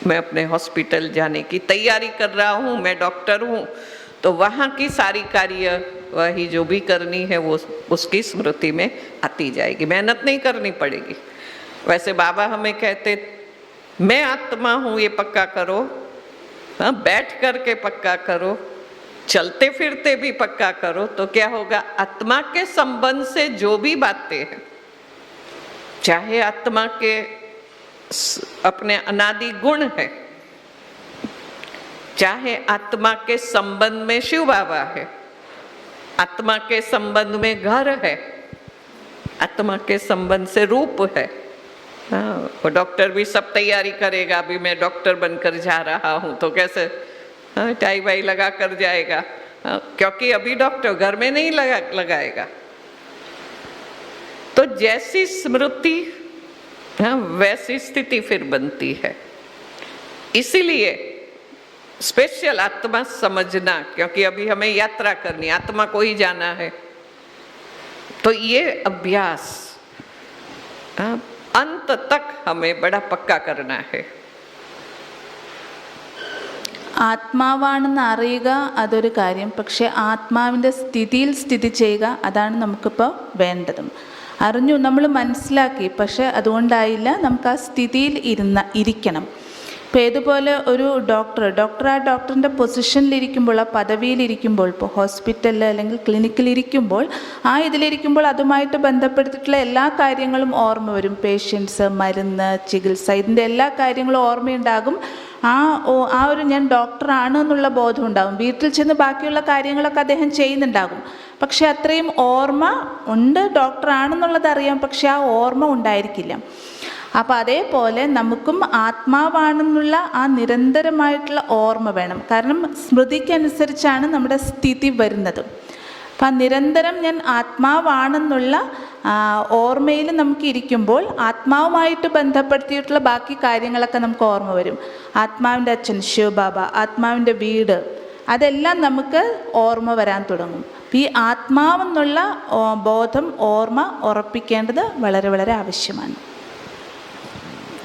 मैं अपने हॉस्पिटल जाने की तैयारी कर रहा हूँ, मैं डॉक्टर हूँ, तो वहाँ की सारी कार्यवाही जो भी करनी है वो उसकी स्मृति में आती जाएगी, मेहनत नहीं करनी पड़ेगी। वैसे बाबा हमें कहते मैं आत्मा हूँ ये पक्का करो, हाँ बैठ कर के पक्का करो, चलते फिरते भी पक्का करो, तो क्या होगा? आत्मा के संबंध से जो भी बातें हैं, चाहे आत्मा के अपने अनादि गुण है, चाहे आत्मा के संबंध में शिव बाबा है, आत्मा के संबंध में घर है, आत्मा के संबंध से रूप है, हाँ वो डॉक्टर भी सब तैयारी करेगा, अभी मैं डॉक्टर बनकर जा रहा हूँ, तो कैसे हाँ टाई वाई लगा कर जाएगा, हाँ, क्योंकि अभी डॉक्टर घर में नहीं लगाएगा। तो जैसी स्मृति हाँ वैसी स्थिति फिर बनती है। इसीलिए स्पेशल आत्मा समझना, क्योंकि अभी हमें यात्रा करनी, आत्मा को ही जाना है, तो ये अभ्यास अंत तक हमें बड़ा पक्का करना है। ആത്മാവാണെന്ന് അറിയുക അതൊരു കാര്യം, പക്ഷേ ആത്മാവിൻ്റെ സ്ഥിതിയിൽ സ്ഥിതി ചെയ്യുക അതാണ് നമുക്കിപ്പോൾ വേണ്ടതും. അറിഞ്ഞു, നമ്മൾ മനസ്സിലാക്കി, പക്ഷേ അതുകൊണ്ടായില്ല, നമുക്ക് ആ സ്ഥിതിയിൽ ഇരിക്കണം. ഇപ്പോൾ ഏതുപോലെ ഒരു ഡോക്ടർ ആ ഡോക്ടറിൻ്റെ പൊസിഷനിലിരിക്കുമ്പോൾ, ആ പദവിയിലിരിക്കുമ്പോൾ, ഇപ്പോൾ ഹോസ്പിറ്റലിൽ അല്ലെങ്കിൽ ക്ലിനിക്കിലിരിക്കുമ്പോൾ, ആ ഇതിലിരിക്കുമ്പോൾ അതുമായിട്ട് ബന്ധപ്പെടുത്തിയിട്ടുള്ള എല്ലാ കാര്യങ്ങളും ഓർമ്മ വരും. പേഷ്യൻസ്, മരുന്ന്, ചികിത്സ, ഇതിൻ്റെ എല്ലാ കാര്യങ്ങളും ഓർമ്മയുണ്ടാകും. ആ ഒരു ഞാൻ ഡോക്ടറാണ് എന്നുള്ള ബോധം ഉണ്ടാകും. വീട്ടിൽ ചെന്ന് ബാക്കിയുള്ള കാര്യങ്ങളൊക്കെ അദ്ദേഹം ചെയ്യുന്നുണ്ടാകും, പക്ഷെ അത്രയും ഓർമ്മ ഉണ്ട്. ഡോക്ടറാണെന്നുള്ളത് അറിയാം, പക്ഷെ ആ ഓർമ്മ ഉണ്ടായിരിക്കില്ല. അപ്പോൾ അതേപോലെ നമുക്കും ആത്മാവാണെന്നുള്ള ആ നിരന്തരമായിട്ടുള്ള ഓർമ്മ വേണം. കാരണം സ്മൃതിക്കനുസരിച്ചാണ് നമ്മുടെ സ്ഥിതി വരുന്നത്. അപ്പം നിരന്തരം ഞാൻ ആത്മാവാണെന്നുള്ള ഓർമ്മയിൽ നമുക്ക് ഇരിക്കുമ്പോൾ ആത്മാവുമായിട്ട് ബന്ധപ്പെടുത്തിയിട്ടുള്ള ബാക്കി കാര്യങ്ങളൊക്കെ നമുക്ക് ഓർമ്മ വരും. ആത്മാവിൻ്റെ അച്ഛൻ ശിവബാബ, ആത്മാവിൻ്റെ വീട്, അതെല്ലാം നമുക്ക് ഓർമ്മ വരാൻ തുടങ്ങും. ഈ ആത്മാവെന്നുള്ള ബോധം, ഓർമ്മ ഉറപ്പിക്കേണ്ടത് വളരെ വളരെ ആവശ്യമാണ്.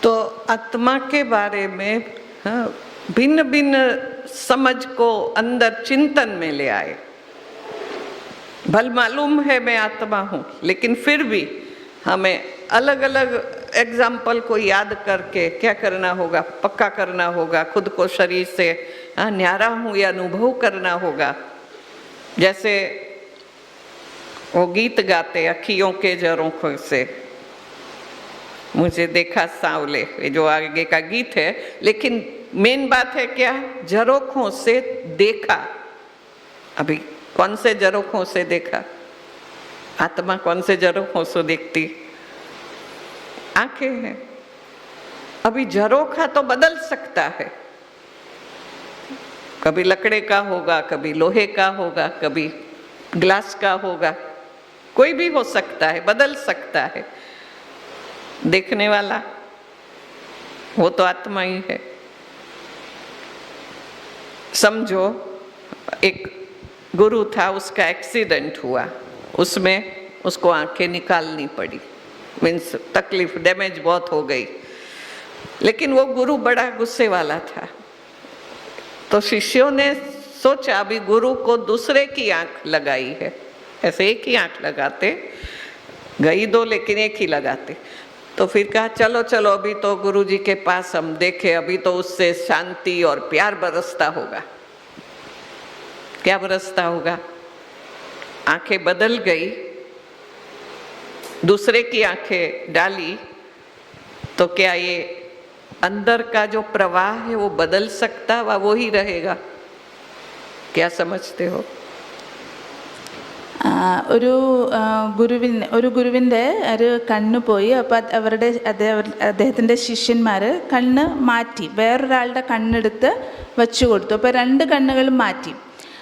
तो आत्मा के बारे में भिन्न भिन्न समझ को अंदर चिंतन में ले आए। भल मालूम है मैं आत्मा हूँ, लेकिन फिर भी हमें अलग अलग एग्जाम्पल को याद करके क्या करना होगा, पक्का करना होगा, खुद को शरीर से न्यारा हूँ या अनुभव करना होगा। जैसे वो गीत गाते अखियों के झरोखों से मुझे देखा सांवले, ये जो आगे का गीत है, लेकिन मेन बात है क्या, झरोखों से देखा। अभी कौन से झरोखों से देखा? आत्मा कौन से झरोखों से देखती? आंखें हैं। अभी झरोखा तो बदल सकता है, कभी लकड़े का होगा, कभी लोहे का होगा, कभी ग्लास का होगा, कोई भी हो सकता है, बदल सकता है। देखने वाला वो तो आत्मा ही है। समझो एक गुरु था, उसका एक्सीडेंट हुआ, उसमें उसको आंखें निकालनी पड़ी, मीन्स तकलीफ, डैमेज बहुत हो गई। लेकिन वो गुरु बड़ा गुस्से वाला था, तो शिष्यों ने सोचा अभी गुरु को दूसरे की आंख लगाई है, ऐसे एक ही आंख लगाते, गई दो लेकिन एक ही लगाते। तो फिर कहा चलो चलो अभी तो गुरु जी के पास हम देखें, अभी तो उससे शांति और प्यार बरसता होगा। क्या बरसता होगा? आंखें बदल गई, दूसरे की आंखें डाली, तो क्या ये अंदर का जो प्रवाह है वो बदल सकता व वो ही रहेगा? क्या समझते हो? ഒരു ഗുരുവിൻ്റെ ഒരു കണ്ണ് പോയി. അപ്പോൾ അദ്ദേഹത്തിൻ്റെ ശിഷ്യന്മാർ കണ്ണ് മാറ്റി, വേറൊരാളുടെ കണ്ണെടുത്ത് വച്ചു കൊടുത്തു. അപ്പോൾ 2 കണ്ണുകളും മാറ്റി.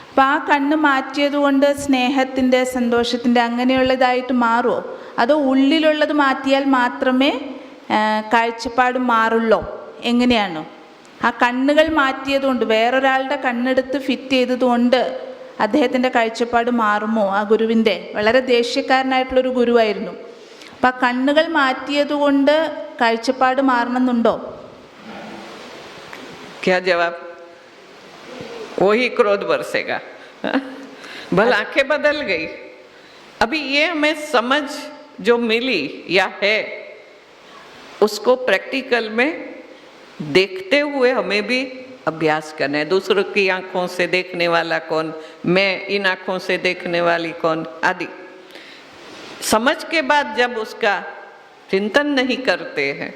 അപ്പോൾ ആ കണ്ണ് മാറ്റിയത് കൊണ്ട് സ്നേഹത്തിൻ്റെ, സന്തോഷത്തിൻ്റെ അങ്ങനെയുള്ളതായിട്ട് മാറുമോ? അതോ ഉള്ളിലുള്ളത് മാറ്റിയാൽ മാത്രമേ കാഴ്ചപ്പാട് മാറുള്ളൂ? എങ്ങനെയാണോ? ആ കണ്ണുകൾ മാറ്റിയതുകൊണ്ട്, വേറൊരാളുടെ കണ്ണെടുത്ത് ഫിറ്റ് ചെയ്തതുകൊണ്ട് അദ്ദേഹത്തിൻ്റെ കാഴ്ചപ്പാട് മാറുമോ? ആ ഗുരുവിൻ്റെ വളരെ ദേഷ്യക്കാരനായിട്ടുള്ളൊരു ഗുരുവായിരുന്നു. അപ്പം ആ കണ്ണുകൾ മാറ്റിയതുകൊണ്ട് കാഴ്ചപ്പാട് മാറണമെന്നുണ്ടോ? क्या जवाब? वही क्रोध बरसेगा। भला आंखें बदल गई, अभी ये हमें समझ जो मिली या है, उसको प्रैक्टिकल में देखते हुए हमें भी अभ्यास करना है। दूसरों की आंखों से देखने वाला कौन, मैं इन आंखों से देखने वाली कौन, आदि समझ के बाद जब उसका चिंतन नहीं करते हैं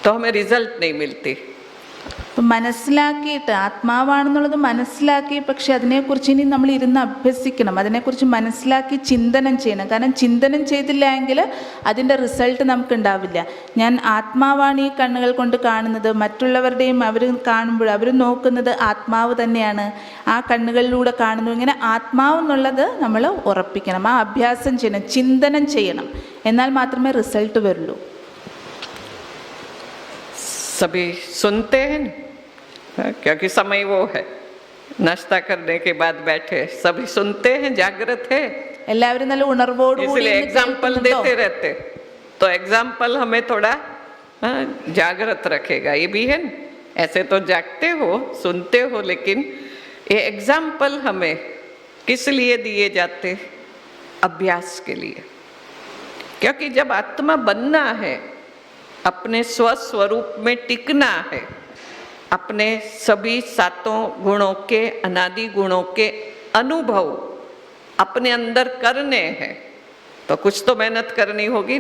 तो हमें रिजल्ट नहीं मिलती। അപ്പം മനസ്സിലാക്കിയിട്ട്, ആത്മാവാണെന്നുള്ളത് മനസ്സിലാക്കി, പക്ഷെ അതിനെക്കുറിച്ച് ഇനി നമ്മൾ ഇരുന്ന് അഭ്യസിക്കണം, അതിനെക്കുറിച്ച് മനസ്സിലാക്കി ചിന്തനം ചെയ്യണം. കാരണം ചിന്തനം ചെയ്തില്ല എങ്കിൽ അതിൻ്റെ റിസൾട്ട് നമുക്കുണ്ടാവില്ല. ഞാൻ ആത്മാവാണ് ഈ കണ്ണുകൾ കൊണ്ട് കാണുന്നത്, മറ്റുള്ളവരുടെയും അവർ കാണുമ്പോൾ അവർ നോക്കുന്നത് ആത്മാവ് തന്നെയാണ്, ആ കണ്ണുകളിലൂടെ കാണുന്നു. ഇങ്ങനെ ആത്മാവെന്നുള്ളത് നമ്മൾ ഉറപ്പിക്കണം, ആ അഭ്യാസം ചെയ്യണം, ചിന്തനം ചെയ്യണം, എന്നാൽ മാത്രമേ റിസൾട്ട് വരുള്ളൂ. सभी सुनते हैं, क्योंकि समय वो है, नाश्ता करने के बाद बैठे सभी सुनते हैं, जागृत है, എല്ലാവരും നല്ല ഉണർവോടുകൂടി इसलिए एग्जाम्पल देते रहते, तो एग्जाम्पल हमें थोड़ा जागृत रखेगा। ये भी है न? ऐसे तो जागते हो, सुनते हो, लेकिन ये एग्जाम्पल हमें किस लिए दिए जाते? अभ्यास के लिए। क्योंकि जब आत्मा बनना है अपने स्वस्वरूप में टिकना है, अपने सभी सातों गुणों के, अनादि गुणों के अनुभव अपने अंदर करने हैं, तो कुछ तो मेहनत करनी होगी।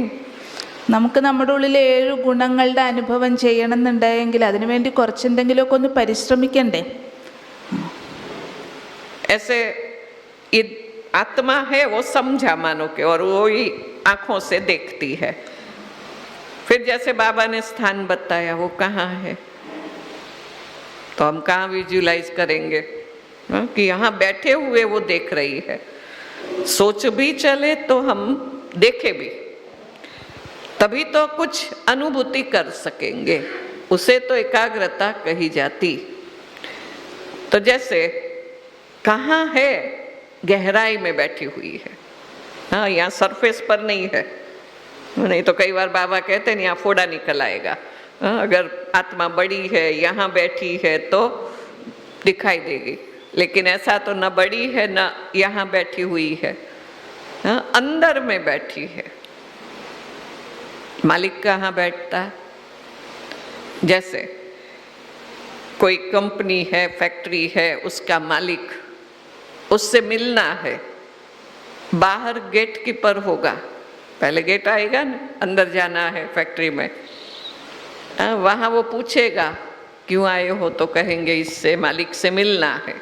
നമുക്ക് നമ്മുടെ ഉള്ളിൽ 7 ഗുണങ്ങളുടെ അനുഭവം ചെയ്യണമെന്നുണ്ടെങ്കിൽ അതിനുവേണ്ടി കുറച്ചെന്തെങ്കിലുമൊക്കെ ഒന്ന് പരിശ്രമിക്കണ്ടേ? ऐसे ये आत्मा है वो समझा मानो के, और वो ही आंखों से देखती है। फिर जैसे बाबा ने स्थान बताया वो कहाँ है, तो हम कहाँ विजुलाइज करेंगे कि यहाँ बैठे हुए वो देख रही है। सोच भी चले तो हम देखे भी, तभी तो कुछ अनुभूति कर सकेंगे, उसे तो एकाग्रता कही जाती। तो जैसे कहाँ है, गहराई में बैठी हुई है, हाँ यहाँ सरफेस पर नहीं है। नहीं तो कई बार बाबा कहते हैं यहाँ फोड़ा निकल आएगा। अगर आत्मा बड़ी है, यहाँ बैठी है तो दिखाई देगी, लेकिन ऐसा तो न बड़ी है न यहाँ बैठी हुई है, अंदर में बैठी है। मालिक कहाँ बैठता है? जैसे कोई कंपनी है, फैक्ट्री है, उसका मालिक, उससे मिलना है, बाहर गेट कीपर होगा, पहले गेट आएगा ना, अंदर जाना है फैक्ट्री में, वहाँ वो पूछेगा क्यों आए हो, तो कहेंगे इससे मालिक से मिलना है।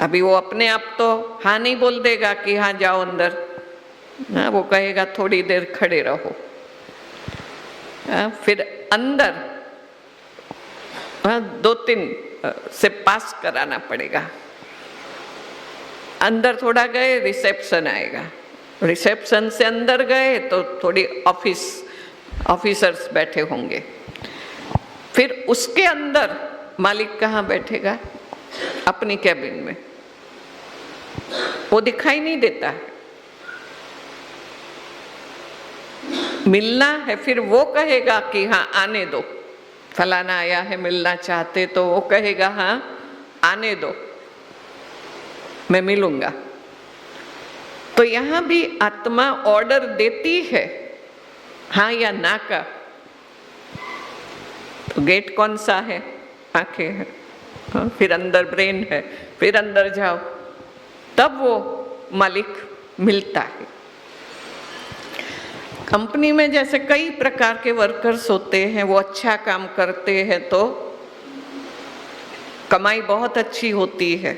अभी वो अपने आप तो हाँ नहीं बोल देगा कि हाँ जाओ अंदर, वो कहेगा थोड़ी देर खड़े रहो। फिर अंदर 2-3 से पास कराना पड़ेगा। अंदर थोड़ा गए, रिसेप्शन आएगा, रिसेप्शन से अंदर गए तो थोड़ी ऑफिसर्स बैठे होंगे। फिर उसके अंदर मालिक कहाँ बैठेगा? अपनी कैबिन में, वो दिखाई नहीं देता है। मिलना है, फिर वो कहेगा कि हाँ आने दो, फलाना आया है मिलना चाहते, तो वो कहेगा हाँ आने दो, मैं मिलूंगा। तो यहाँ भी आत्मा ऑर्डर देती है हाँ या ना का। तो गेट कौन सा है? आंखें हैं, फिर अंदर ब्रेन है, फिर अंदर जाओ, तब वो मालिक मिलता है। कंपनी में जैसे कई प्रकार के वर्कर्स होते हैं, वो अच्छा काम करते हैं तो कमाई बहुत अच्छी होती है।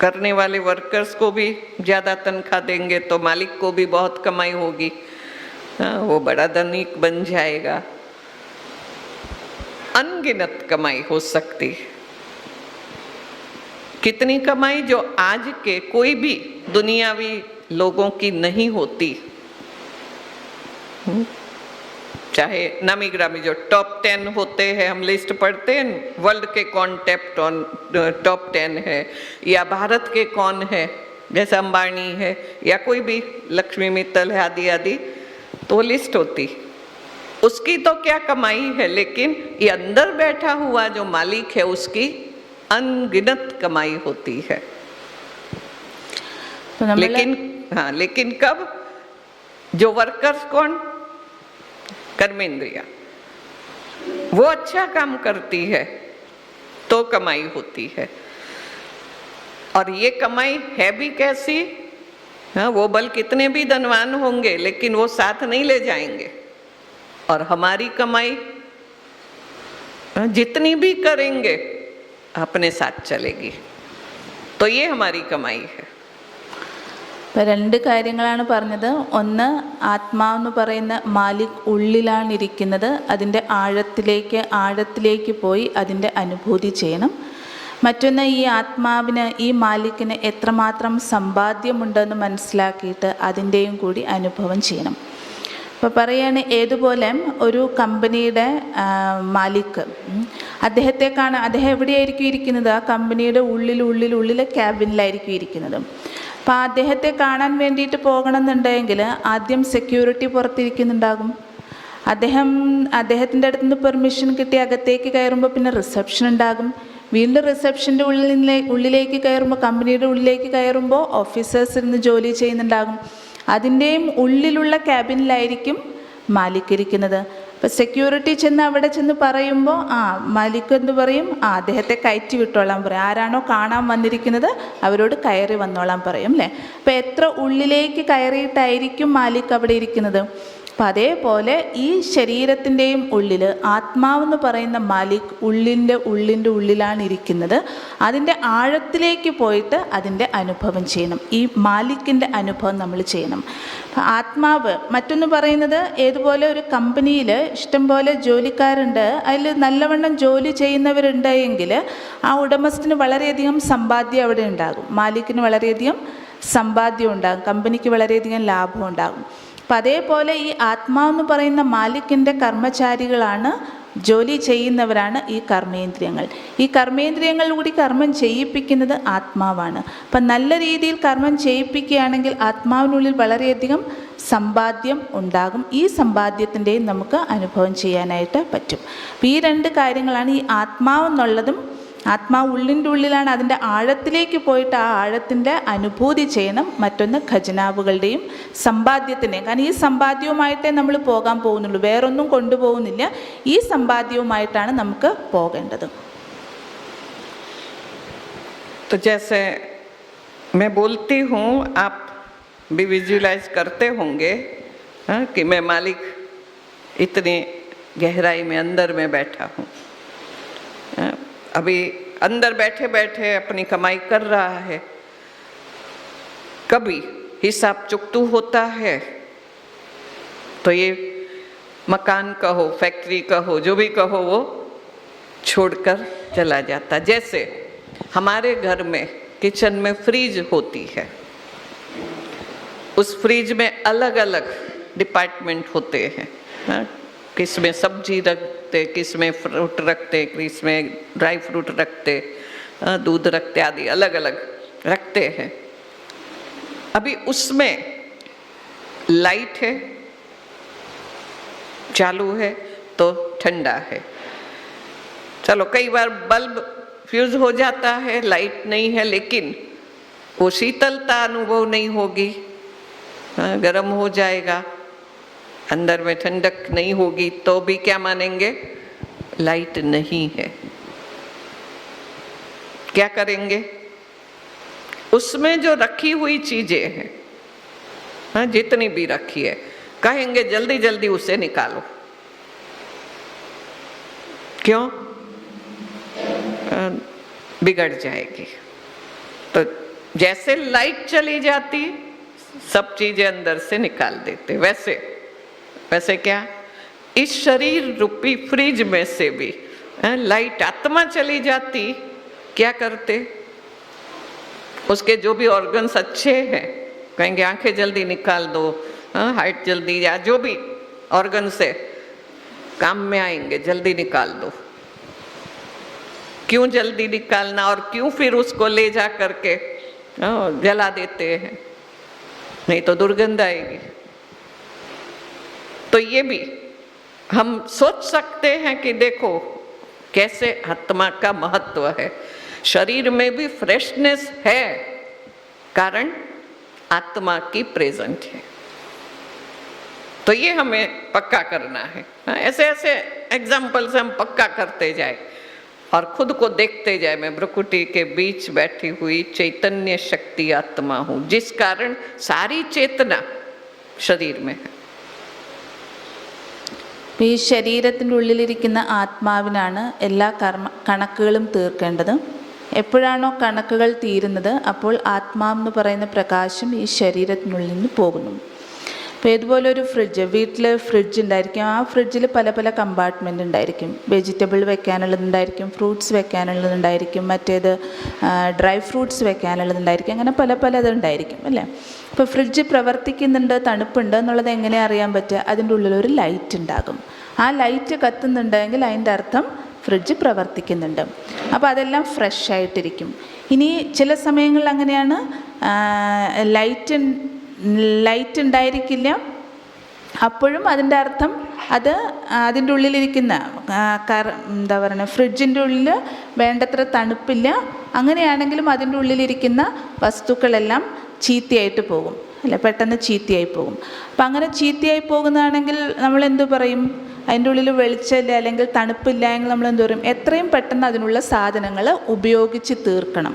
करने वाले वर्कर्स को भी ज़्यादा तनख्वाह देंगे तो मालिक को भी बहुत कमाई होगी, वो बड़ा धनिक बन जाएगा। अनगिनत कमाई हो सकती है। कितनी कमाई जो आज के कोई भी दुनियावी लोगों की नहीं होती। चाहे नामी ग्रामी जो टॉप 10 होते हैं, हम लिस्ट पढ़ते हैं, वर्ल्ड के कौन टॉप 10 है, या भारत के कौन है, जैसे अंबानी है या कोई भी लक्ष्मी मित्तल है आदि आदि, तो लिस्ट होती। उसकी तो क्या कमाई है, लेकिन ये अंदर बैठा हुआ जो मालिक है उसकी अनगिनत कमाई होती है। लेकिन कब? जो वर्कर्स कौन? कर्मेंद्रिया, वो अच्छा काम करती है तो कमाई होती है। और ये कमाई है भी कैसी? वो बल कितने भी धनवान होंगे लेकिन वो साथ नहीं ले जाएंगे। और हमारी कमाई जितनी भी करेंगे अपने साथ चलेगी। तो ये हमारी कमाई है। ഇപ്പോൾ 2 കാര്യങ്ങളാണ് പറഞ്ഞത്. ഒന്ന്, ആത്മാവെന്ന് പറയുന്ന മാലിക് ഉള്ളിലാണ് ഇരിക്കുന്നത്, അതിൻ്റെ ആഴത്തിലേക്ക് പോയി അതിൻ്റെ അനുഭൂതി ചെയ്യണം. മറ്റൊന്ന്, ഈ ആത്മാവിന്, ഈ മാലിക്കിന് എത്രമാത്രം സമ്പാദ്യമുണ്ടെന്ന് മനസ്സിലാക്കിയിട്ട് അതിൻ്റെയും കൂടി അനുഭവം ചെയ്യണം. അപ്പോൾ പറയാണ്, ഏതുപോലെ ഒരു കമ്പനിയുടെ മാലിക്ക്, അദ്ദേഹം എവിടെയായിരിക്കും ഇരിക്കുന്നത്? ആ കമ്പനിയുടെ ഉള്ളിലെ ക്യാബിനിലായിരിക്കും ഇരിക്കുന്നത്. അപ്പോൾ അദ്ദേഹത്തെ കാണാൻ വേണ്ടിയിട്ട് പോകണമെന്നുണ്ടെങ്കിൽ ആദ്യം സെക്യൂരിറ്റി പുറത്തിരിക്കുന്നുണ്ടാകും. അദ്ദേഹത്തിൻ്റെ അടുത്ത് നിന്ന് പെർമിഷൻ കിട്ടി അകത്തേക്ക് കയറുമ്പോൾ പിന്നെ റിസപ്ഷൻ ഉണ്ടാകും. വീണ്ടും റിസപ്ഷൻ്റെ ഉള്ളിലേക്ക് കയറുമ്പോൾ, കമ്പനിയുടെ ഉള്ളിലേക്ക് കയറുമ്പോൾ ഓഫീസേഴ്സ് ഇരുന്ന് ജോലി ചെയ്യുന്നുണ്ടാകും. അതിൻ്റെയും ഉള്ളിലുള്ള ക്യാബിനിലായിരിക്കും മാലിക് ഇരിക്കുന്നത്. അപ്പോൾ സെക്യൂരിറ്റി ചെന്ന് അവിടെ ചെന്ന് പറയുമ്പോൾ മാലിക് എന്ത് പറയും? അദ്ദേഹത്തെ കയറ്റി വിട്ടോളാൻ പറയും. ആരാണോ കാണാൻ വന്നിരിക്കുന്നത് അവരോട് കയറി വന്നോളാൻ പറയും അല്ലേ. അപ്പോൾ എത്ര ഉള്ളിലേക്ക് കയറിയിട്ടായിരിക്കും മാലിക് അവിടെ ഇരിക്കുന്നത്? അപ്പം അതേപോലെ ഈ ശരീരത്തിൻ്റെയും ഉള്ളിൽ ആത്മാവെന്ന് പറയുന്ന മാലിക് ഉള്ളിൻ്റെ ഉള്ളിലാണ് ഇരിക്കുന്നത്. അതിൻ്റെ ആഴത്തിലേക്ക് പോയിട്ട് അതിൻ്റെ അനുഭവം ചെയ്യണം. ഈ മാലിക്കിൻ്റെ അനുഭവം നമ്മൾ ചെയ്യണം. അപ്പം ആത്മാവ് മറ്റൊന്ന് പറയുന്നത്, ഏതുപോലെ ഒരു കമ്പനിയിൽ ഇഷ്ടംപോലെ ജോലിക്കാരുണ്ട്, അതിൽ നല്ലവണ്ണം ജോലി ചെയ്യുന്നവരുണ്ട് എങ്കിൽ ആ ഉടമസ്ഥന് വളരെയധികം സമ്പാദ്യം അവിടെ ഉണ്ടാകും, മാലിക്കിന് വളരെയധികം സമ്പാദ്യം ഉണ്ടാകും, കമ്പനിക്ക് വളരെയധികം ലാഭം ഉണ്ടാകും. അപ്പം അതേപോലെ ഈ ആത്മാവെന്ന് പറയുന്ന മാലിക്കിൻ്റെ കർമ്മചാരികളാണ്, ജോലി ചെയ്യുന്നവരാണ് ഈ കർമ്മേന്ദ്രിയങ്ങൾ. ഈ കർമ്മേന്ദ്രിയങ്ങൾ കൂടി കർമ്മം ചെയ്യിപ്പിക്കുന്നത് ആത്മാവാണ്. അപ്പം നല്ല രീതിയിൽ കർമ്മം ചെയ്യിപ്പിക്കുകയാണെങ്കിൽ ആത്മാവിനുള്ളിൽ വളരെയധികം സമ്പാദ്യം ഉണ്ടാകും. ഈ സമ്പാദ്യത്തിൻ്റെയും നമുക്ക് അനുഭവം ചെയ്യാനായിട്ട് പറ്റും. അപ്പം ഈ രണ്ട് കാര്യങ്ങളാണ്. ഈ ആത്മാവെന്നുള്ളതും, ആത്മാവ് ഉള്ളിൻ്റെ ഉള്ളിലാണ്, അതിൻ്റെ ആഴത്തിലേക്ക് പോയിട്ട് ആ ആഴത്തിൻ്റെ അനുഭൂതി ചെയ്യണം. മറ്റൊന്ന് ഖജനാവുകളുടെയും സമ്പാദ്യത്തിൻ്റെയും. കാരണം ഈ സമ്പാദ്യവുമായിട്ടേ നമ്മൾ പോകാൻ പോകുന്നുള്ളൂ, വേറൊന്നും കൊണ്ടുപോകുന്നില്ല. ഈ സമ്പാദ്യവുമായിട്ടാണ് നമുക്ക് പോകേണ്ടത്. तो जैसे मैं बोलती हूँ, आप भी विजुअलाइज करते होंगे कि मैं मालिक इतनी गहराई में अंदर में बैठा हूँ. अभी अंदर बैठे बैठे अपनी कमाई कर रहा है. कभी हिसाब चुकतू होता है तो ये मकान कहो, फैक्ट्री कहो, जो भी कहो, वो छोड़कर चला जाता. जैसे हमारे घर में किचन में फ्रिज होती है, उस फ्रिज में अलग अलग डिपार्टमेंट होते हैं. किस में सब्जी रखते, किस में फ्रूट रखते, किस में ड्राई फ्रूट रखते, दूध रखते, आदि अलग अलग रखते हैं. अभी उसमें लाइट है, चालू है तो ठंडा है. चलो कई बार बल्ब फ्यूज हो जाता है, लाइट नहीं है, लेकिन वो शीतलता अनुभव नहीं होगी, गर्म हो जाएगा, अंदर में ठंडक नहीं होगी, तो भी क्या मानेंगे? लाइट नहीं है. क्या करेंगे? उसमें जो रखी हुई चीजें हैं, जितनी भी रखी है, कहेंगे जल्दी जल्दी उसे निकालो. क्यों? बिगड़ जाएगी. तो जैसे लाइट चली जाती सब चीजें अंदर से निकाल देते, वैसे क्या इस शरीर रूपी फ्रिज में से भी लाइट आत्मा चली जाती, क्या करते? उसके जो भी ऑर्गन्स अच्छे हैं, कहेंगे आंखें जल्दी निकाल दो, हार्ट जल्दी, या जो भी ऑर्गन्स है काम में आएंगे, जल्दी निकाल दो. क्यों जल्दी निकालना, और क्यों फिर उसको ले जा करके जला देते हैं? नहीं तो दुर्गंध आएगी. तो ये भी हम सोच सकते हैं कि देखो कैसे आत्मा का महत्व है. शरीर में भी फ्रेशनेस है, कारण आत्मा की प्रेजेंट है. तो ये हमें पक्का करना है. ऐसे ऐसे एग्जाम्पल से हम पक्का करते जाए और खुद को देखते जाए. मैं भ्रुकुटी के बीच बैठी हुई चैतन्य शक्ति आत्मा हूँ, जिस कारण सारी चेतना शरीर में है. ഈ ശരീരത്തിൻ്റെ ഉള്ളിലിരിക്കുന്ന ആത്മാവിനാണ് എല്ലാ കണക്കുകളും തീർക്കേണ്ടത്. എപ്പോഴാണോ കണക്കുകൾ തീരുന്നത് അപ്പോൾ ആത്മാവെന്ന് പറയുന്ന പ്രകാശം ഈ ശരീരത്തിനുള്ളിൽ നിന്ന് പോകുന്നു. അപ്പോൾ ഇതുപോലെ ഒരു ഫ്രിഡ്ജ്, വീട്ടിൽ ഫ്രിഡ്ജ് ഉണ്ടായിരിക്കും. ആ ഫ്രിഡ്ജിൽ പല പല കമ്പാർട്ട്മെൻ്റ് ഉണ്ടായിരിക്കും. വെജിറ്റബിൾ വെക്കാനുള്ളതുണ്ടായിരിക്കും, ഫ്രൂട്ട്സ് വെക്കാനുള്ളതുണ്ടായിരിക്കും, മറ്റേത് ഡ്രൈ ഫ്രൂട്ട്സ് വെക്കാനുള്ളതുണ്ടായിരിക്കും. അങ്ങനെ പല പല ഇതുണ്ടായിരിക്കും അല്ലേ. അപ്പോൾ ഫ്രിഡ്ജ് പ്രവർത്തിക്കുന്നുണ്ട്, തണുപ്പുണ്ട് എന്നുള്ളത് എങ്ങനെ അറിയാൻ പറ്റുക? അതിൻ്റെ ഉള്ളിലൊരു ലൈറ്റ് ഉണ്ടാകും. ആ ലൈറ്റ് കത്തുന്നുണ്ടെങ്കിൽ അതിൻ്റെ അർത്ഥം ഫ്രിഡ്ജ് പ്രവർത്തിക്കുന്നുണ്ട്. അപ്പോൾ അതെല്ലാം ഫ്രഷ് ആയിട്ടിരിക്കും. ഇനി ചില സമയങ്ങളിൽ അങ്ങനെയാണ്, ലൈറ്റ് ഉണ്ടായിരിക്കില്ല, അപ്പോഴും അതിൻ്റെ അർത്ഥം അത് അതിൻ്റെ ഉള്ളിലിരിക്കുന്ന എന്താ പറയുക, ഫ്രിഡ്ജിൻ്റെ ഉള്ളിൽ വേണ്ടത്ര തണുപ്പില്ല. അങ്ങനെയാണെങ്കിലും അതിൻ്റെ ഉള്ളിലിരിക്കുന്ന വസ്തുക്കളെല്ലാം ചീത്തയായിട്ട് പോകും. അല്ല പെട്ടെന്ന് ചീത്തയായി പോകും. അപ്പം അങ്ങനെ ചീത്തയായി പോകുന്നതാണെങ്കിൽ നമ്മൾ എന്തു പറയും? അതിൻ്റെ ഉള്ളിൽ വെളിച്ചമില്ല അല്ലെങ്കിൽ തണുപ്പില്ല എങ്കിൽ നമ്മൾ എന്തു പറയും? എത്രയും പെട്ടെന്ന് അതിനുള്ള സാധനങ്ങൾ ഉപയോഗിച്ച് തീർക്കണം.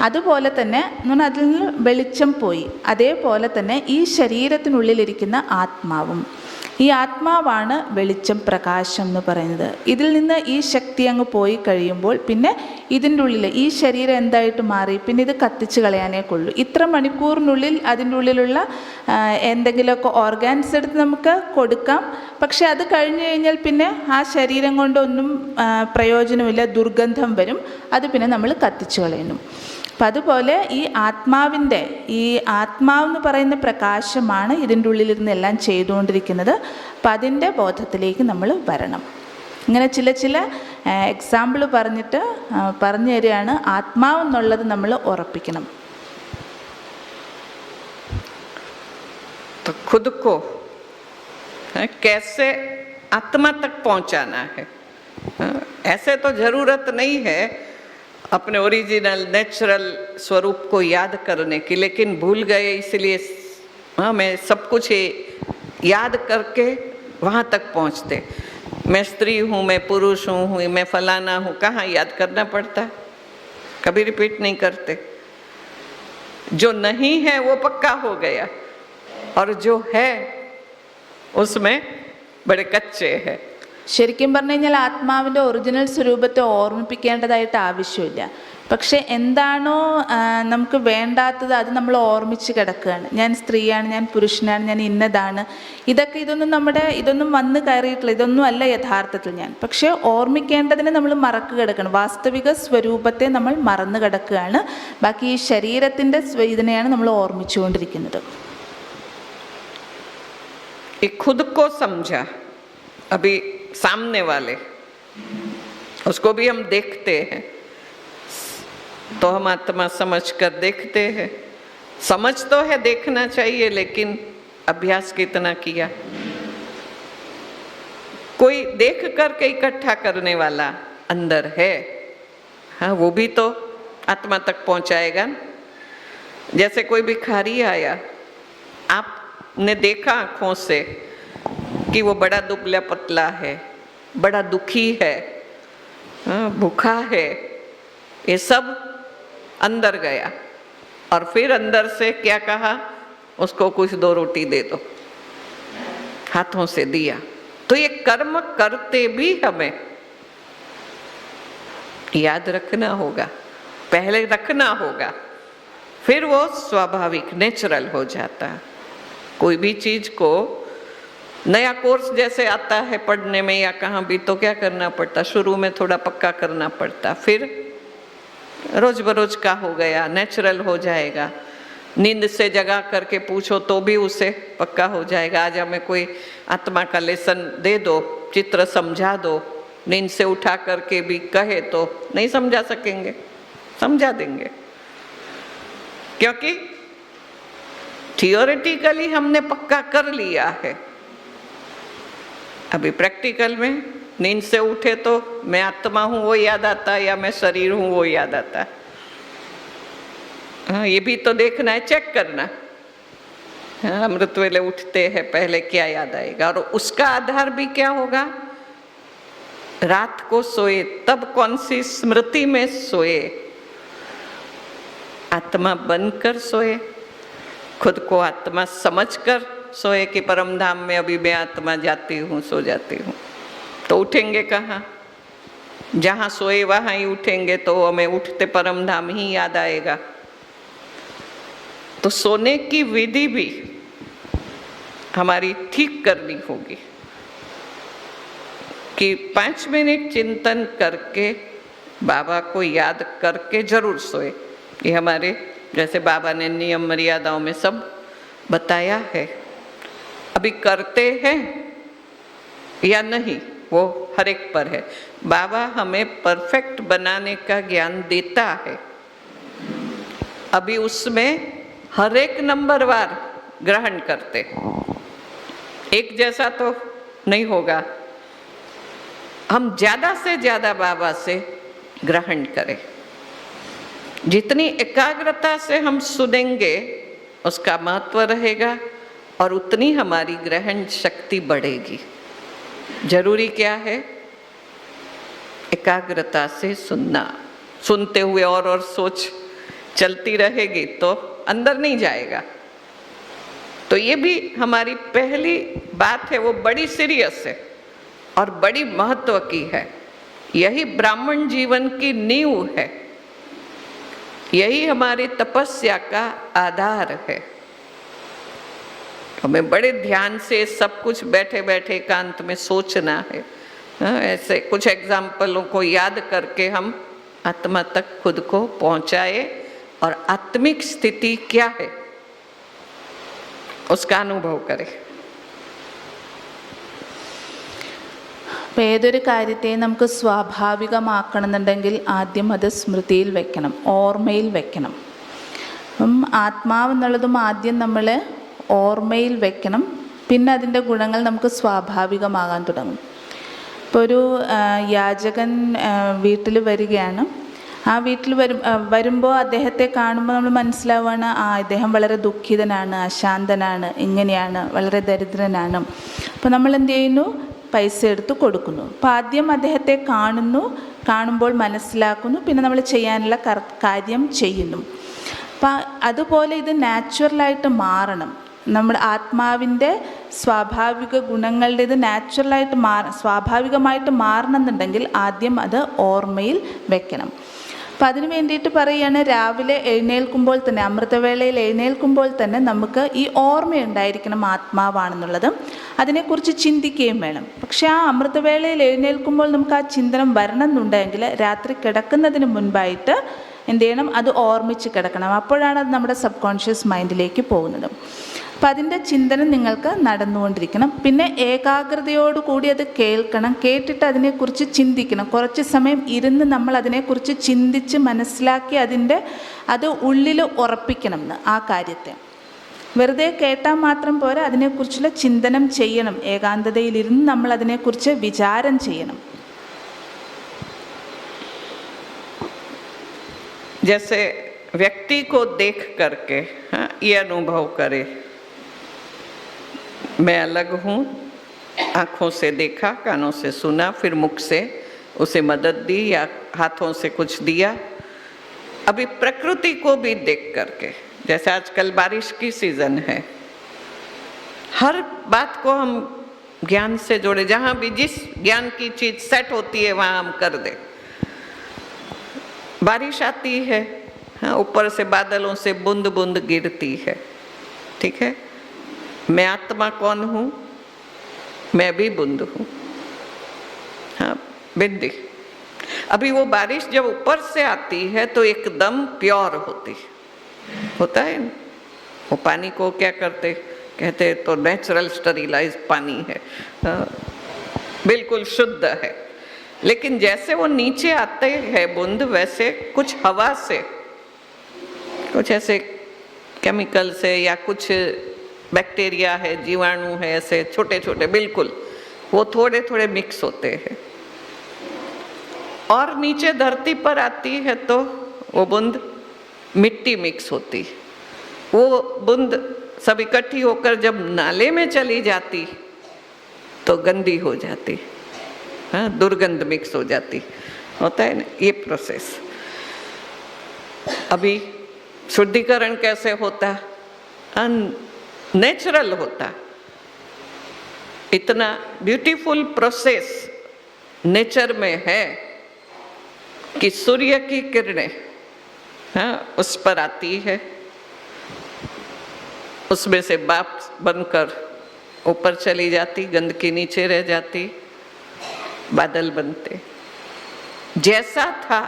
അതുപോലെ തന്നെ എന്ന് പറഞ്ഞാൽ അതിൽ നിന്ന് വെളിച്ചം പോയി. അതേപോലെ തന്നെ ഈ ശരീരത്തിനുള്ളിലിരിക്കുന്ന ആത്മാവും, ഈ ആത്മാവാണ് വെളിച്ചം, പ്രകാശം എന്ന് പറയുന്നത്. ഇതിൽ നിന്ന് ഈ ശക്തി അങ്ങ് പോയി കഴിയുമ്പോൾ പിന്നെ ഇതിൻ്റെ ഉള്ളിൽ ഈ ശരീരം എന്തായിട്ട് മാറി? പിന്നെ ഇത് കത്തിച്ച് കളയാനേ കൊള്ളൂ. ഇത്ര മണിക്കൂറിനുള്ളിൽ അതിൻ്റെ ഉള്ളിലുള്ള എന്തെങ്കിലുമൊക്കെ ഓർഗാൻസ് എടുത്ത് നമുക്ക് കൊടുക്കാം. പക്ഷെ അത് കഴിഞ്ഞ് കഴിഞ്ഞാൽ പിന്നെ ആ ശരീരം കൊണ്ടൊന്നും പ്രയോജനമില്ല, ദുർഗന്ധം വരും. അത് പിന്നെ നമ്മൾ കത്തിച്ച് കളയുന്നു. അപ്പം അതുപോലെ ഈ ആത്മാവെന്ന് പറയുന്ന പ്രകാശമാണ് ഇതിൻ്റെ ഉള്ളിലിരുന്ന് എല്ലാം ചെയ്തുകൊണ്ടിരിക്കുന്നത്. അപ്പം അതിൻ്റെ ബോധത്തിലേക്ക് നമ്മൾ വരണം. ഇങ്ങനെ ചില എക്സാമ്പിൾ പറഞ്ഞിട്ട് പറഞ്ഞു തരികയാണ്. ആത്മാവെന്നുള്ളത് നമ്മൾ ഉറപ്പിക്കണം. तो खुद को कैसे आत्मा तक पहुंचाना है? ऐसे तो जरूरत नहीं है अपने ओरिजिनल नेचुरल स्वरूप को याद करने की, लेकिन भूल गए इसलिए हमें सब कुछ याद करके वहाँ तक पहुँचते। मैं स्त्री हूँ, मैं पुरुष हूँ, मैं फलाना हूँ, कहाँ याद करना पड़ता? कभी रिपीट नहीं करते। जो नहीं है वो पक्का हो गया और जो है उसमें बड़े कच्चे हैं. ശരിക്കും പറഞ്ഞു കഴിഞ്ഞാൽ ആത്മാവിൻ്റെ ഒറിജിനൽ സ്വരൂപത്തെ ഓർമ്മിപ്പിക്കേണ്ടതായിട്ട് ആവശ്യമില്ല. പക്ഷെ എന്താണോ നമുക്ക് വേണ്ടാത്തത് അത് നമ്മൾ ഓർമ്മിച്ച് കിടക്കുകയാണ്. ഞാൻ സ്ത്രീയാണ്, ഞാൻ പുരുഷനാണ്, ഞാൻ ഇന്നതാണ്, ഇതൊന്നും വന്ന് കയറിയിട്ടില്ല, ഇതൊന്നും അല്ല യഥാർത്ഥത്തിൽ ഞാൻ. പക്ഷേ ഓർമ്മിക്കേണ്ടതിനെ നമ്മൾ മറക്ക് കിടക്കണം. വാസ്തവിക സ്വരൂപത്തെ നമ്മൾ മറന്നു കിടക്കുകയാണ്. ബാക്കി ഈ ശരീരത്തിൻ്റെ ഇതിനെയാണ് നമ്മൾ ഓർമ്മിച്ചുകൊണ്ടിരിക്കുന്നത്. खुद को समझा, अभी सामने वाले उसको भी हम देखते हैं, तो हम आत्मा समझ कर देखते हैं. समझ तो है, देखना चाहिए, लेकिन अभ्यास कितना किया? कोई देख करके इकट्ठा करने वाला अंदर है, हाँ, वो भी तो आत्मा तक पहुंचाएगा. जैसे कोई भिखारी आया, आपने देखा आंखों से कि वो बड़ा दुबला पतला है, बड़ा दुखी है, भूखा है, ये सब अंदर गया और फिर अंदर से क्या कहा? उसको कुछ 2 रोटी दे दो, हाथों से दिया. तो ये कर्म करते भी हमें याद रखना होगा, पहले रखना होगा, फिर वो स्वाभाविक नेचुरल हो जाता. कोई भी चीज को नया कोर्स जैसे आता है पढ़ने में या कहाँ भी, तो क्या करना पड़ता? शुरू में थोड़ा पक्का करना पड़ता, फिर रोज बरोज का हो गया, नेचुरल हो जाएगा. नींद से जगा करके पूछो तो भी उसे पक्का हो जाएगा. आज हमें कोई आत्मा का लेसन दे दो, चित्र समझा दो, नींद से उठा करके भी कहे तो नहीं समझा सकेंगे, समझा देंगे, क्योंकि थियोरेटिकली हमने पक्का कर लिया है. अभी प्रैक्टिकल में नींद से उठे तो मैं आत्मा हूँ वो याद आता, या मैं शरीर हूँ वो याद आता. हाँ, ये भी तो देखना है, चेक करना. हाँ, अमृत वेले उठते हैं पहले क्या याद आएगा, और उसका आधार भी क्या होगा? रात को सोए तब कौन सी स्मृति में सोए? आत्मा बनकर सोए, खुद को आत्मा समझकर सोए कि परम धाम में अभी मैं आत्मा जाती हूँ, सो जाती हूँ. तो उठेंगे कहाँ? जहाँ सोए वहाँ ही उठेंगे, तो हमें उठते परम धाम ही याद आएगा. तो सोने की विधि भी हमारी ठीक करनी होगी कि 5 मिनट चिंतन करके बाबा को याद करके जरूर सोए. ये हमारे जैसे बाबा ने नियम मर्यादाओं में सब बताया है. अभी करते हैं या नहीं वो हर एक पर है. बाबा हमें परफेक्ट बनाने का ज्ञान देता है. अभी उसमें हर एक नंबरवार ग्रहण करते, एक जैसा तो नहीं होगा. हम ज़्यादा से ज़्यादा बाबा से ग्रहण करें. जितनी एकाग्रता से हम सुनेंगे उसका महत्व रहेगा और उतनी हमारी ग्रहण शक्ति बढ़ेगी। जरूरी क्या है? एकाग्रता से सुनना। सुनते हुए और सोच चलती रहेगी तो अंदर नहीं जाएगा। तो ये भी हमारी पहली बात है, वो बड़ी सीरियस है और बड़ी महत्व की है। यही ब्राह्मण जीवन की नींव है, यही हमारी तपस्या का आधार है। हमें बड़े ध्यान से सब कुछ बैठे बैठे एकांत में सोचना है। ऐसे कुछ एग्जाम्पलों को याद करके हम आत्मा तक खुद को पहुंचाए और आत्मिक स्थिति क्या है उसका अनुभव करें। അപ്പോൾ ഏതൊരു കാര്യത്തെയും നമുക്ക് സ്വാഭാവികമാക്കണമെന്നുണ്ടെങ്കിൽ ആദ്യം അത് സ്മൃതിയിൽ വെക്കണം, ഓർമ്മയിൽ വെക്കണം. അപ്പം ആത്മാവെന്നുള്ളതും ആദ്യം നമ്മൾ ഓർമ്മയിൽ വെക്കണം, പിന്നെ അതിൻ്റെ ഗുണങ്ങൾ നമുക്ക് സ്വാഭാവികമാകാൻ തുടങ്ങും. ഇപ്പോൾ ഒരു യാചകൻ വീട്ടിൽ വരികയാണ്. ആ വീട്ടിൽ വരുമ്പോൾ അദ്ദേഹത്തെ കാണുമ്പോൾ നമ്മൾ മനസ്സിലാവുകയാണ്, ഇദ്ദേഹം വളരെ ദുഃഖിതനാണ്, അശാന്തനാണ്, ഇങ്ങനെയാണ്, വളരെ ദരിദ്രനാണ്. അപ്പോൾ നമ്മൾ എന്ത് ചെയ്യുന്നു? പൈസ എടുത്ത് കൊടുക്കുന്നു. അപ്പോൾ ആദ്യം അദ്ദേഹത്തെ കാണുമ്പോൾ മനസ്സിലാക്കുന്നു, പിന്നെ നമ്മൾ ചെയ്യാനുള്ള കാര്യം ചെയ്യുന്നു. അപ്പം അതുപോലെ ഇത് നാച്ചുറലായിട്ട് മാറണം. നമ്മുടെ ആത്മാവിൻ്റെ സ്വാഭാവിക ഗുണങ്ങളുടെ ഇത് നാച്ചുറലായിട്ട് സ്വാഭാവികമായിട്ട് മാറണമെന്നുണ്ടെങ്കിൽ ആദ്യം അത് ഓർമ്മയിൽ വെക്കണം. അപ്പം അതിന് വേണ്ടിയിട്ട് പറയുകയാണ്, രാവിലെ എഴുന്നേൽക്കുമ്പോൾ തന്നെ, അമൃതവേളയിൽ എഴുന്നേൽക്കുമ്പോൾ തന്നെ നമുക്ക് ഈ ഓർമ്മയുണ്ടായിരിക്കണം ആത്മാവാണെന്നുള്ളത്. അതിനെക്കുറിച്ച് ചിന്തിക്കുകയും വേണം. പക്ഷേ ആ അമൃതവേളയിൽ എഴുന്നേൽക്കുമ്പോൾ നമുക്ക് ആ ചിന്തനം വരണമെന്നുണ്ടെങ്കിൽ രാത്രി കിടക്കുന്നതിന് മുൻപായിട്ട് എന്ത് ചെയ്യണം? അത് ഓർമ്മിച്ച് കിടക്കണം. അപ്പോഴാണ് അത് നമ്മുടെ സബ് കോൺഷ്യസ് മൈൻഡിലേക്ക് പോകുന്നത്. അപ്പം അതിൻ്റെ ചിന്തനം നിങ്ങൾക്ക് നടന്നുകൊണ്ടിരിക്കണം. പിന്നെ ഏകാഗ്രതയോടുകൂടി അത് കേൾക്കണം, കേട്ടിട്ട് അതിനെക്കുറിച്ച് ചിന്തിക്കണം. കുറച്ച് സമയം ഇരുന്ന് നമ്മൾ അതിനെക്കുറിച്ച് ചിന്തിച്ച് മനസ്സിലാക്കി അത് ഉള്ളിൽ ഉറപ്പിക്കണം എന്ന് ആ കാര്യത്തെ. വെറുതെ കേട്ടാൽ മാത്രം പോരാ, അതിനെക്കുറിച്ചുള്ള ചിന്തനം ചെയ്യണം. ഏകാന്തതയിലിരുന്ന് നമ്മൾ അതിനെക്കുറിച്ച് വിചാരം ചെയ്യണം. जैसे व्यक्ति को देख करके ये अनुभव करे, मैं अलग हूँ, आँखों से देखा, कानों से सुना, फिर मुख से उसे मदद दी या हाथों से कुछ दिया। अभी प्रकृति को भी देख करके, जैसे आजकल बारिश की सीजन है, हर बात को हम ज्ञान से जोड़े। जहाँ भी जिस ज्ञान की चीज सेट होती है वहाँ हम कर दे। बारिश आती है, ऊपर से बादलों से बूंद बूंद गिरती है, ठीक है। मैं आत्मा कौन हूँ? मैं भी बूंद हूँ, हाँ, बिंदी। अभी वो बारिश जब ऊपर से आती है तो एकदम प्योर होता है। वो पानी को क्या करते? कहते तो नेचुरल स्टरीलाइज पानी है, बिल्कुल शुद्ध है। लेकिन जैसे वो नीचे आते हैं बूंद, वैसे कुछ हवा से, कुछ ऐसे केमिकल से या कुछ बैक्टीरिया है, जीवाणु है, ऐसे छोटे छोटे बिल्कुल वो थोड़े थोड़े मिक्स होते हैं। और नीचे धरती पर आती है तो वो बूंद मिट्टी मिक्स होती। वो बूंद सब इकट्ठी होकर जब नाले में चली जाती तो गंदी हो जाती, हाँ, दुर्गंध मिक्स हो जाती, होता है ना ये प्रोसेस। अभी शुद्धिकरण कैसे होता? नेचुरल होता। इतना ब्यूटीफुल प्रोसेस नेचर में है कि सूर्य की किरणें, हाँ, उस पर आती है, उसमें से बाप बनकर ऊपर चली जाती, गंदगी नीचे रह जाती, बादल बनते। जैसा था,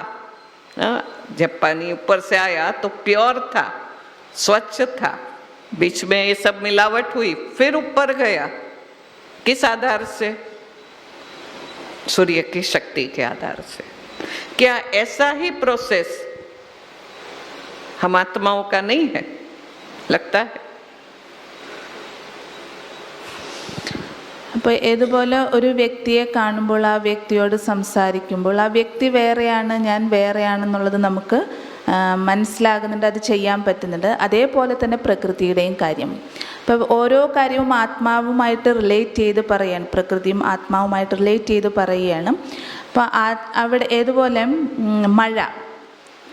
जब पानी ऊपर से आया तो प्योर था, स्वच्छ था, बीच में ये सब मिलावट हुई, फिर ऊपर गया। किस आधार से? सूर्य की शक्ति के आधार से। क्या ऐसा ही प्रोसेस हम आत्माओं का नहीं है? लगता है। അപ്പോൾ ഏതുപോലെ ഒരു വ്യക്തിയെ കാണുമ്പോൾ, ആ വ്യക്തിയോട് സംസാരിക്കുമ്പോൾ, ആ വ്യക്തി വേറെയാണ്, ഞാൻ വേറെയാണെന്നുള്ളത് നമുക്ക് മനസ്സിലാകുന്നുണ്ട്, അത് ചെയ്യാൻ പറ്റുന്നുണ്ട്. അതേപോലെ തന്നെ പ്രകൃതിയുടെയും കാര്യം. അപ്പോൾ ഓരോ കാര്യവും ആത്മാവുമായിട്ട് റിലേറ്റ് ചെയ്ത് പറയുകയാണ്, പ്രകൃതിയും ആത്മാവുമായിട്ട് റിലേറ്റ് ചെയ്ത് പറയുകയാണ്. അപ്പോൾ അവിടെ ഏതുപോലെ മഴ,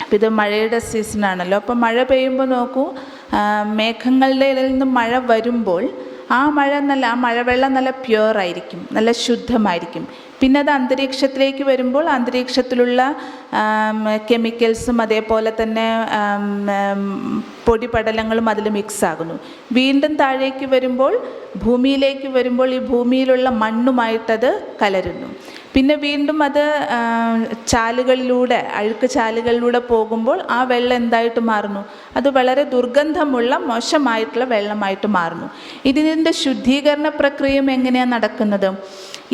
അപ്പം ഇത് മഴയുടെ സീസണാണല്ലോ. അപ്പോൾ മഴ പെയ്യുമ്പോൾ നോക്കൂ, മേഘങ്ങളുടെ ഇടയിൽ നിന്ന് മഴ വരുമ്പോൾ ആ മഴവെള്ളം നല്ല പ്യുവറായിരിക്കും, നല്ല ശുദ്ധമായിരിക്കും. പിന്നെ അത് അന്തരീക്ഷത്തിലേക്ക് വരുമ്പോൾ അന്തരീക്ഷത്തിലുള്ള കെമിക്കൽസും അതേപോലെ തന്നെ പൊടിപടലങ്ങളും അതിൽ മിക്സ് ആകുന്നു. വീണ്ടും താഴേക്ക് വരുമ്പോൾ, ഭൂമിയിലേക്ക് വരുമ്പോൾ ഈ ഭൂമിയിലുള്ള മണ്ണുമായിട്ടത് കലരുന്നു. പിന്നെ വീണ്ടും അത് ചാലുകളിലൂടെ, അഴുക്ക് ചാലുകളിലൂടെ പോകുമ്പോൾ ആ വെള്ളം എന്തായിട്ട് മാറുന്നു? അത് വളരെ ദുർഗന്ധമുള്ള മോശമായിട്ടുള്ള വെള്ളമായിട്ട് മാറുന്നു. ഇതിൻ്റെ ശുദ്ധീകരണ പ്രക്രിയയും എങ്ങനെയാണ് നടക്കുന്നത്?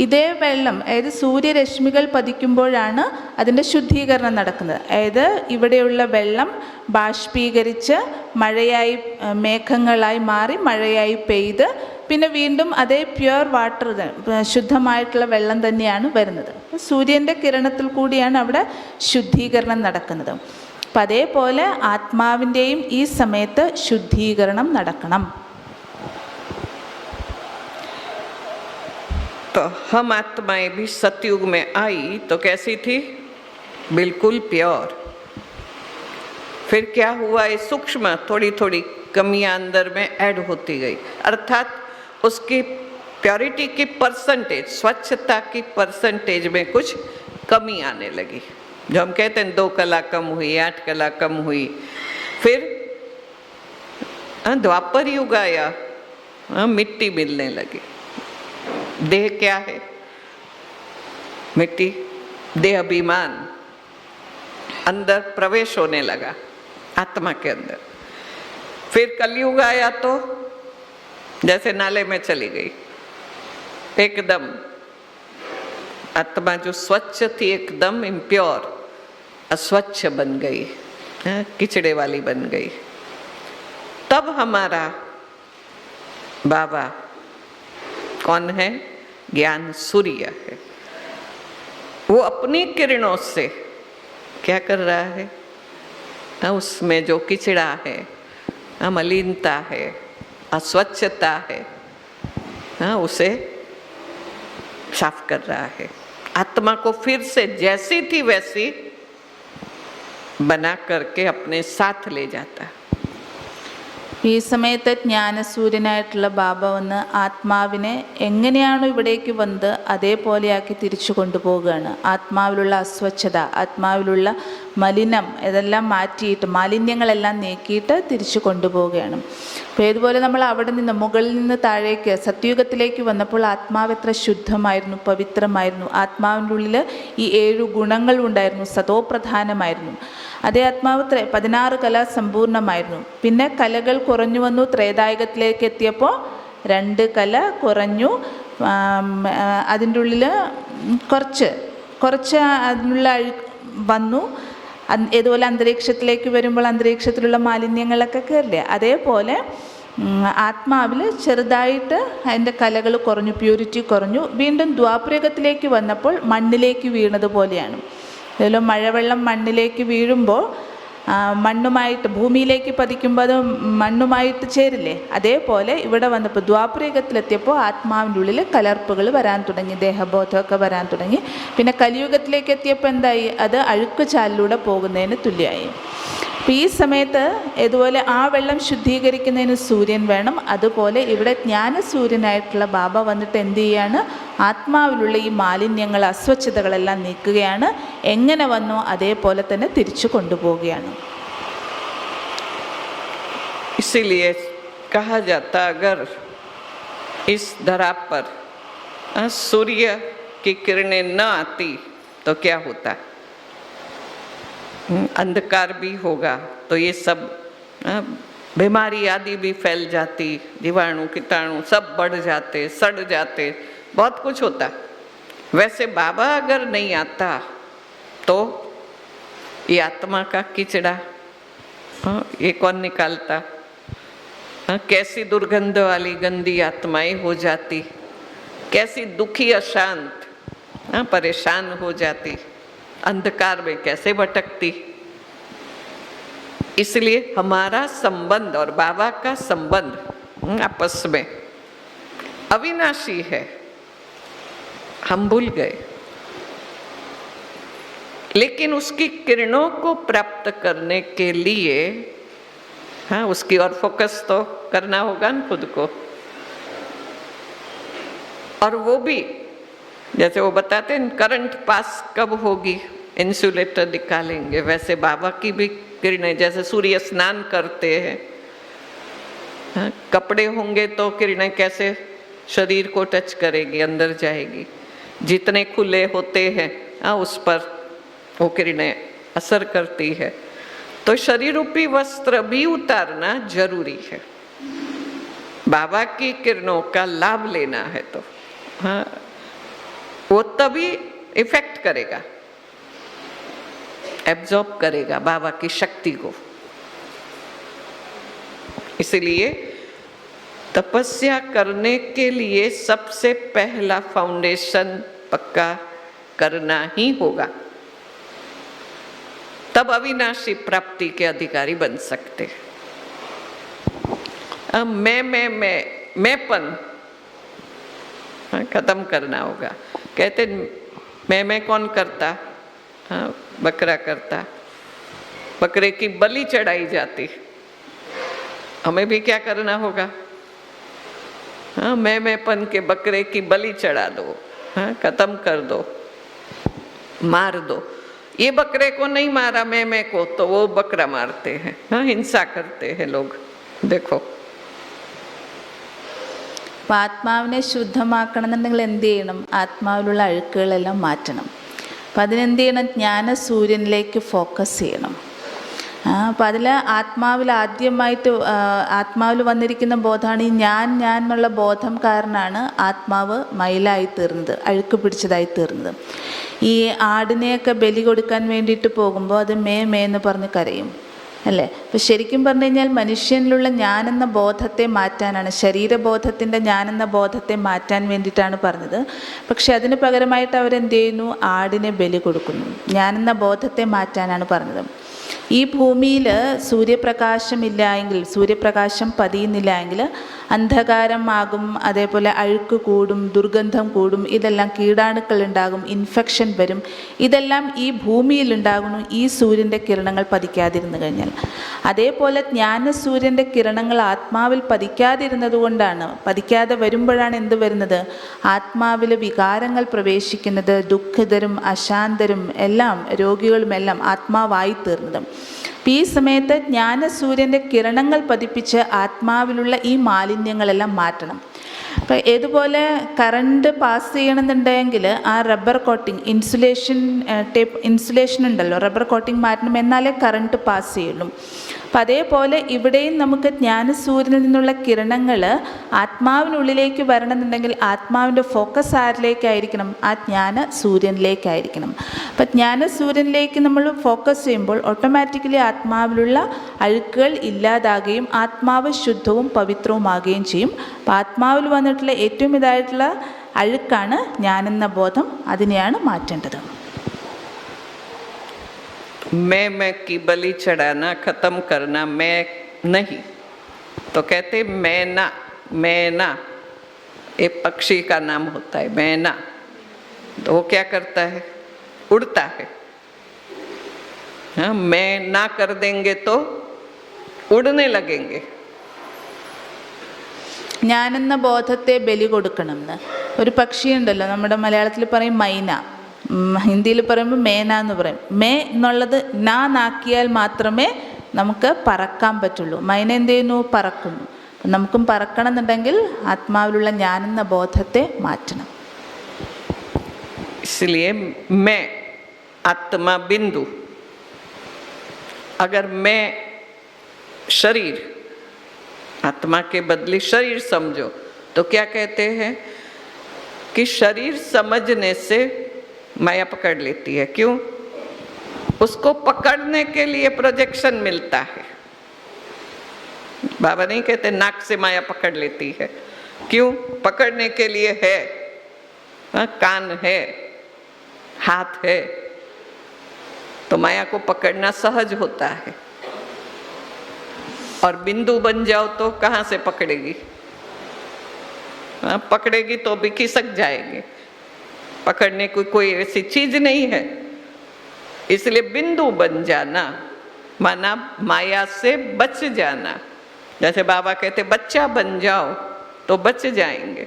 ഇതേ വെള്ളം, അതായത് സൂര്യരശ്മികൾ പതിക്കുമ്പോഴാണ് അതിൻ്റെ ശുദ്ധീകരണം നടക്കുന്നത്. അതായത് ഇവിടെയുള്ള വെള്ളം ബാഷ്പീകരിച്ച് മഴയായി, മേഘങ്ങളായി മാറി മഴയായി പെയ്ത് പിന്നെ വീണ്ടും അതേ പ്യുവർ വാട്ടർ, ശുദ്ധമായിട്ടുള്ള വെള്ളം തന്നെയാണ് വരുന്നത്. സൂര്യൻ്റെ കിരണത്തിൽ കൂടിയാണ് അവിടെ ശുദ്ധീകരണം നടക്കുന്നത്. അപ്പം അതേപോലെ ആത്മാവിൻ്റെയും ഈ സമയത്ത് ശുദ്ധീകരണം നടക്കണം. तो हम आत्माएं भी सतयुग में आई तो कैसी थी? बिल्कुल प्योर। फिर क्या हुआ? ये सूक्ष्म थोड़ी थोड़ी कमियां अंदर में ऐड होती गई, अर्थात उसकी प्योरिटी की परसेंटेज, स्वच्छता की परसेंटेज में कुछ कमी आने लगी. जो हम कहते हैं 2 कला कम हुई, 8 कला कम हुई. फिर द्वापर युग आया, मिट्टी मिलने लगी. देह क्या है? मिट्टी. देह अभिमान अंदर प्रवेश होने लगा, आत्मा के अंदर. फिर कलयुग आया तो जैसे नाले में चली गई, एकदम आत्मा जो स्वच्छ थी एकदम इम्प्योर, अस्वच्छ बन गई, किचड़े वाली बन गई. तब हमारा बाबा कौन है? ज्ञान सूर्य है. वो अपनी किरणों से क्या कर रहा है? उसमें जो किचड़ा है, मलिनता है, अस्वच्छता है, उसे साफ कर रहा है. आत्मा को फिर से जैसी थी वैसी बना करके अपने साथ ले जाता. ഈ സമയത്ത് ജ്ഞാനസൂര്യനായിട്ടുള്ള ബാബ വന്ന് ആത്മാവിനെ എങ്ങനെയാണോ ഇവിടേക്ക് വന്നത് അതേപോലെയാക്കി തിരിച്ചു കൊണ്ടുപോവുകയാണ്. ആത്മാവിലുള്ള അസ്വച്ഛത, ആത്മാവിലുള്ള മലിനം ഇതെല്ലാം മാറ്റിയിട്ട്, മാലിന്യങ്ങളെല്ലാം നീക്കിയിട്ട് തിരിച്ചു കൊണ്ടുപോവുകയാണ്. അപ്പോൾ ഇതുപോലെ നമ്മൾ അവിടെ നിന്ന് മുകളിൽ നിന്ന് താഴേക്ക് സത്യുഗത്തിലേക്ക് വന്നപ്പോൾ ആത്മാവ് എത്ര ശുദ്ധമായിരുന്നു, പവിത്രമായിരുന്നു. ആത്മാവിൻ്റെ ഉള്ളിൽ ഈ 7 ഗുണങ്ങൾ ഉണ്ടായിരുന്നു, സതോപ്രധാനമായിരുന്നു. അതേ ആത്മാവ് 16 കല സമ്പൂർണ്ണമായിരുന്നു. പിന്നെ കലകൾ കുറഞ്ഞു വന്നു. ത്രേതായുഗത്തിലേക്ക് എത്തിയപ്പോൾ 2 കല കുറഞ്ഞു. അതിൻ്റെ ഉള്ളിൽ കുറച്ച് അതിനുള്ള വന്നു. ഇതുപോലെ അന്തരീക്ഷത്തിലേക്ക് വരുമ്പോൾ അന്തരീക്ഷത്തിലുള്ള മാലിന്യങ്ങളൊക്കെ കയറില്ലേ, അതേപോലെ ആത്മാവിൽ ചെറുതായിട്ട് അതിൻ്റെ കലകൾ കുറഞ്ഞു, പ്യൂരിറ്റി കുറഞ്ഞു. വീണ്ടും ദ്വാപരയുഗത്തിലേക്ക് വന്നപ്പോൾ മണ്ണിലേക്ക് വീണതുപോലെയാണ്. അതിൽ മഴവെള്ളം മണ്ണിലേക്ക് വീഴുമ്പോൾ മണ്ണുമായിട്ട്, ഭൂമിയിലേക്ക് പതിക്കുമ്പോൾ അത് മണ്ണുമായിട്ട് ചേരില്ലേ, അതേപോലെ ഇവിടെ വന്നപ്പോൾ ദ്വാപരയുഗത്തിലെത്തിയപ്പോൾ ആത്മാവിൻ്റെ ഉള്ളിൽ കലർപ്പുകൾ വരാൻ തുടങ്ങി, ദേഹബോധമൊക്കെ വരാൻ തുടങ്ങി. പിന്നെ കലിയുഗത്തിലേക്ക് എത്തിയപ്പോൾ എന്തായി? അത് അഴുക്കുചാലിലൂടെ പോകുന്നതിന് തുല്യമായി. അപ്പോൾ ഈ സമയത്ത് ഇതുപോലെ ആ വെള്ളം ശുദ്ധീകരിക്കുന്നതിന് സൂര്യൻ വേണം. അതുപോലെ ഇവിടെ ജ്ഞാനസൂര്യനായിട്ടുള്ള ബാബ വന്നിട്ട് എന്ത് ചെയ്യാണ്? ആത്മാവിലുള്ള ഈ മാലിന്യങ്ങൾ, അസ്വച്ഛതകളെല്ലാം നീക്കുകയാണ്. എങ്ങനെ വന്നോ അതേപോലെ തന്നെ തിരിച്ചു കൊണ്ടുപോവുകയാണ്. इसीलिए कहा जाता अगर इस धरा पर सूर्य की किरणें न आती तो क्या होता? अंधकार भी होगा, तो ये सब बीमारी आदि भी फैल जाती, जीवाणु कीटाणु सब बढ़ जाते, सड़ जाते, बहुत कुछ होता. वैसे बाबा अगर नहीं आता तो ये आत्मा का किचड़ा ये कौन निकालता? कैसी दुर्गंध वाली गंदी आत्माएं हो जाती, कैसी दुखी अशांत परेशान हो जाती, अंधकार में कैसे भटकती. इसलिए हमारा संबंध और बाबा का संबंध आपस में अविनाशी है, हम भूल गए। लेकिन उसकी किरणों को प्राप्त करने के लिए हाँ उसकी ओर फोकस तो करना होगा ना खुद को। और वो भी जैसे वो बताते हैं करंट पास कब होगी, इंसुलेटर निकालेंगे, वैसे बाबा की भी किरणें जैसे सूर्य स्नान करते हैं, हाँ, कपड़े होंगे तो किरणें कैसे शरीर को टच करेगी, अंदर जाएगी। जितने खुले होते हैं हाँ उस पर वो किरणें असर करती है। तो शरीर रूपी वस्त्र भी उतारना जरूरी है। बाबा की किरणों का लाभ लेना है तो हाँ वो तभी इफेक्ट करेगा, एब्जॉर्ब करेगा बाबा की शक्ति को। इसलिए तपस्या करने के लिए सबसे पहला फाउंडेशन पक्का करना ही होगा, तब अविनाशी प्राप्ति के अधिकारी बन सकते। अब मैंपन खत्म करना होगा। कहते मैं कौन करता, हाँ बकरा करता, बकरे की बलि चढ़ाई जाती। हमें भी क्या करना होगा, हाँ मैंपन के बकरे की बलि चढ़ा दो, हाँ खत्म कर दो, मार दो। ये बकरे को नहीं मारा मैं को, तो वो बकरा मारते हैं, हाँ हिंसा करते हैं लोग। देखो അപ്പം ആത്മാവിനെ ശുദ്ധമാക്കണമെന്നുണ്ടെങ്കിൽ എന്ത് ചെയ്യണം? ആത്മാവിലുള്ള അഴുക്കുകളെല്ലാം മാറ്റണം. അപ്പം അതിനെന്ത് ചെയ്യണം? ജ്ഞാനസൂര്യനിലേക്ക് ഫോക്കസ് ചെയ്യണം. അപ്പം അതിൽ ആത്മാവിൽ ആദ്യമായിട്ട് ആത്മാവിൽ വന്നിരിക്കുന്ന ബോധമാണ് ഈ ഞാൻ എന്നുള്ള ബോധം കാരണമാണ് ആത്മാവ് മയിലായി തീർന്നത്, അഴുക്ക് പിടിച്ചതായി തീർന്നത്. ഈ ആടിനെയൊക്കെ ബലി കൊടുക്കാൻ വേണ്ടിയിട്ട് പോകുമ്പോൾ അത് മേ എന്ന് പറഞ്ഞ് കരയും അല്ലേ? അപ്പം ശരിക്കും പറഞ്ഞു കഴിഞ്ഞാൽ മനുഷ്യനിലുള്ള ഞാനെന്ന ബോധത്തെ മാറ്റാനാണ്, ശരീരബോധത്തിൻ്റെ ഞാനെന്ന ബോധത്തെ മാറ്റാൻ വേണ്ടിയിട്ടാണ് പറഞ്ഞത്. പക്ഷെ അതിന് പകരമായിട്ട് അവരെന്ത് ചെയ്യുന്നു? ആടിനെ ബലി കൊടുക്കുന്നു. ഞാനെന്ന ബോധത്തെ മാറ്റാനാണ് പറഞ്ഞത്. ഈ ഭൂമിയിൽ സൂര്യപ്രകാശമില്ല എങ്കിൽ, സൂര്യപ്രകാശം പതിയുന്നില്ല എങ്കിൽ അന്ധകാരമാകും, അതേപോലെ അഴുക്ക് കൂടും, ദുർഗന്ധം കൂടും, ഇതെല്ലാം കീടാണുക്കൾ ഉണ്ടാകും, ഇൻഫെക്ഷൻ വരും. ഇതെല്ലാം ഈ ഭൂമിയിൽ ഉണ്ടാകുന്നു ഈ സൂര്യൻ്റെ കിരണങ്ങൾ പതിക്കാതിരുന്നു കഴിഞ്ഞാൽ. അതേപോലെ ജ്ഞാനസൂര്യൻ്റെ കിരണങ്ങൾ ആത്മാവിൽ പതിക്കാതിരുന്നത് കൊണ്ടാണ്, പതിക്കാതെ വരുമ്പോഴാണ് എന്ത് വരുന്നത്? ആത്മാവിൽ വികാരങ്ങൾ പ്രവേശിക്കുന്നത്, ദുഃഖിതരും അശാന്തരും എല്ലാം രോഗികളുമെല്ലാം ആത്മാവായി തീർന്നത്. ഈ സമയത്ത് ജ്ഞാനസൂര്യൻ്റെ കിരണങ്ങൾ പതിപ്പിച്ച് ആത്മാവിലുള്ള ഈ മാലിന്യങ്ങളെല്ലാം മാറ്റണം. അപ്പം ഏതുപോലെ കറണ്ട് പാസ് ചെയ്യണമെന്നുണ്ടെങ്കിൽ ആ റബ്ബർ കോട്ടിങ്, ഇൻസുലേഷൻ ഉണ്ടല്ലോ, റബ്ബർ കോട്ടിങ് മാറ്റണം, എന്നാലേ കറണ്ട് പാസ് ചെയ്യുള്ളൂ. അപ്പം അതേപോലെ ഇവിടെയും നമുക്ക് ജ്ഞാനസൂര്യനിൽ നിന്നുള്ള കിരണങ്ങൾ ആത്മാവിനുള്ളിലേക്ക് വരണമെന്നുണ്ടെങ്കിൽ ആത്മാവിൻ്റെ ഫോക്കസ് ആരിലേക്കായിരിക്കണം? ആ ജ്ഞാനസൂര്യനിലേക്കായിരിക്കണം. അപ്പം ജ്ഞാനസൂര്യനിലേക്ക് നമ്മൾ ഫോക്കസ് ചെയ്യുമ്പോൾ ഓട്ടോമാറ്റിക്കലി ആത്മാവിലുള്ള അഴുക്കുകൾ ഇല്ലാതാകുകയും ആത്മാവ് ശുദ്ധവും പവിത്രവുമാകുകയും ചെയ്യും. അപ്പം ആത്മാവിൽ വന്നിട്ടുള്ള ഏറ്റവും ഇതായിട്ടുള്ള അഴുക്കാണ് ഞാനെന്ന ബോധം, അതിനെയാണ് മാറ്റേണ്ടത്. मैं की बलि चढ़ाना, खत्म करना, मैं नहीं। तो कहते मैना एक पक्षी का नाम होता है, मैना। तो वो क्या करता है? उड़ता है। हाँ मैं ना कर देंगे तो उड़ने लगेंगे. ഞാനെന്ന ബോധത്തെ ബലി കൊടുക്കണം എന്ന് ഒരു പക്ഷിയുണ്ടല്ലോ, നമ്മുടെ മലയാളത്തിൽ പറയും മൈന, ഹിന്ദിയിൽ പറയുമ്പോൾ മേന എന്ന് പറയും. മേ എന്നുള്ളത് നാക്കിയാൽ മാത്രമേ നമുക്ക് പറക്കാൻ പറ്റുള്ളൂ. മൈന എന്ത് ചെയ്യുന്നു? പറക്കുന്നു. നമുക്കും പറക്കണം എന്നുണ്ടെങ്കിൽ ആത്മാവിലുള്ള ഞാനെന്ന ബോധത്തെ മാറ്റണം. इसलिए मैं आत्मा बिंदु, अगर मैं शरीर, आत्मा के बदले शरीर समझो तो क्या कहते हैं कि शरीर समझने से माया पकड़ लेती है. क्यों? उसको पकड़ने के लिए प्रोजेक्शन मिलता है. बाबा नहीं कहते नाक से माया पकड़ लेती है. क्यों? पकड़ने के लिए है, कान है, हाथ है, तो माया को पकड़ना सहज होता है. और बिंदु बन जाओ तो कहाँ से पकड़ेगी? पकड़ेगी तो भी खिसक जाएगी। पकड़ने की कोई ऐसी चीज नहीं है। इसलिए बिंदु बन जाना माना माया से बच जाना। जैसे बाबा कहते बच्चा बन जाओ तो बच जाएंगे।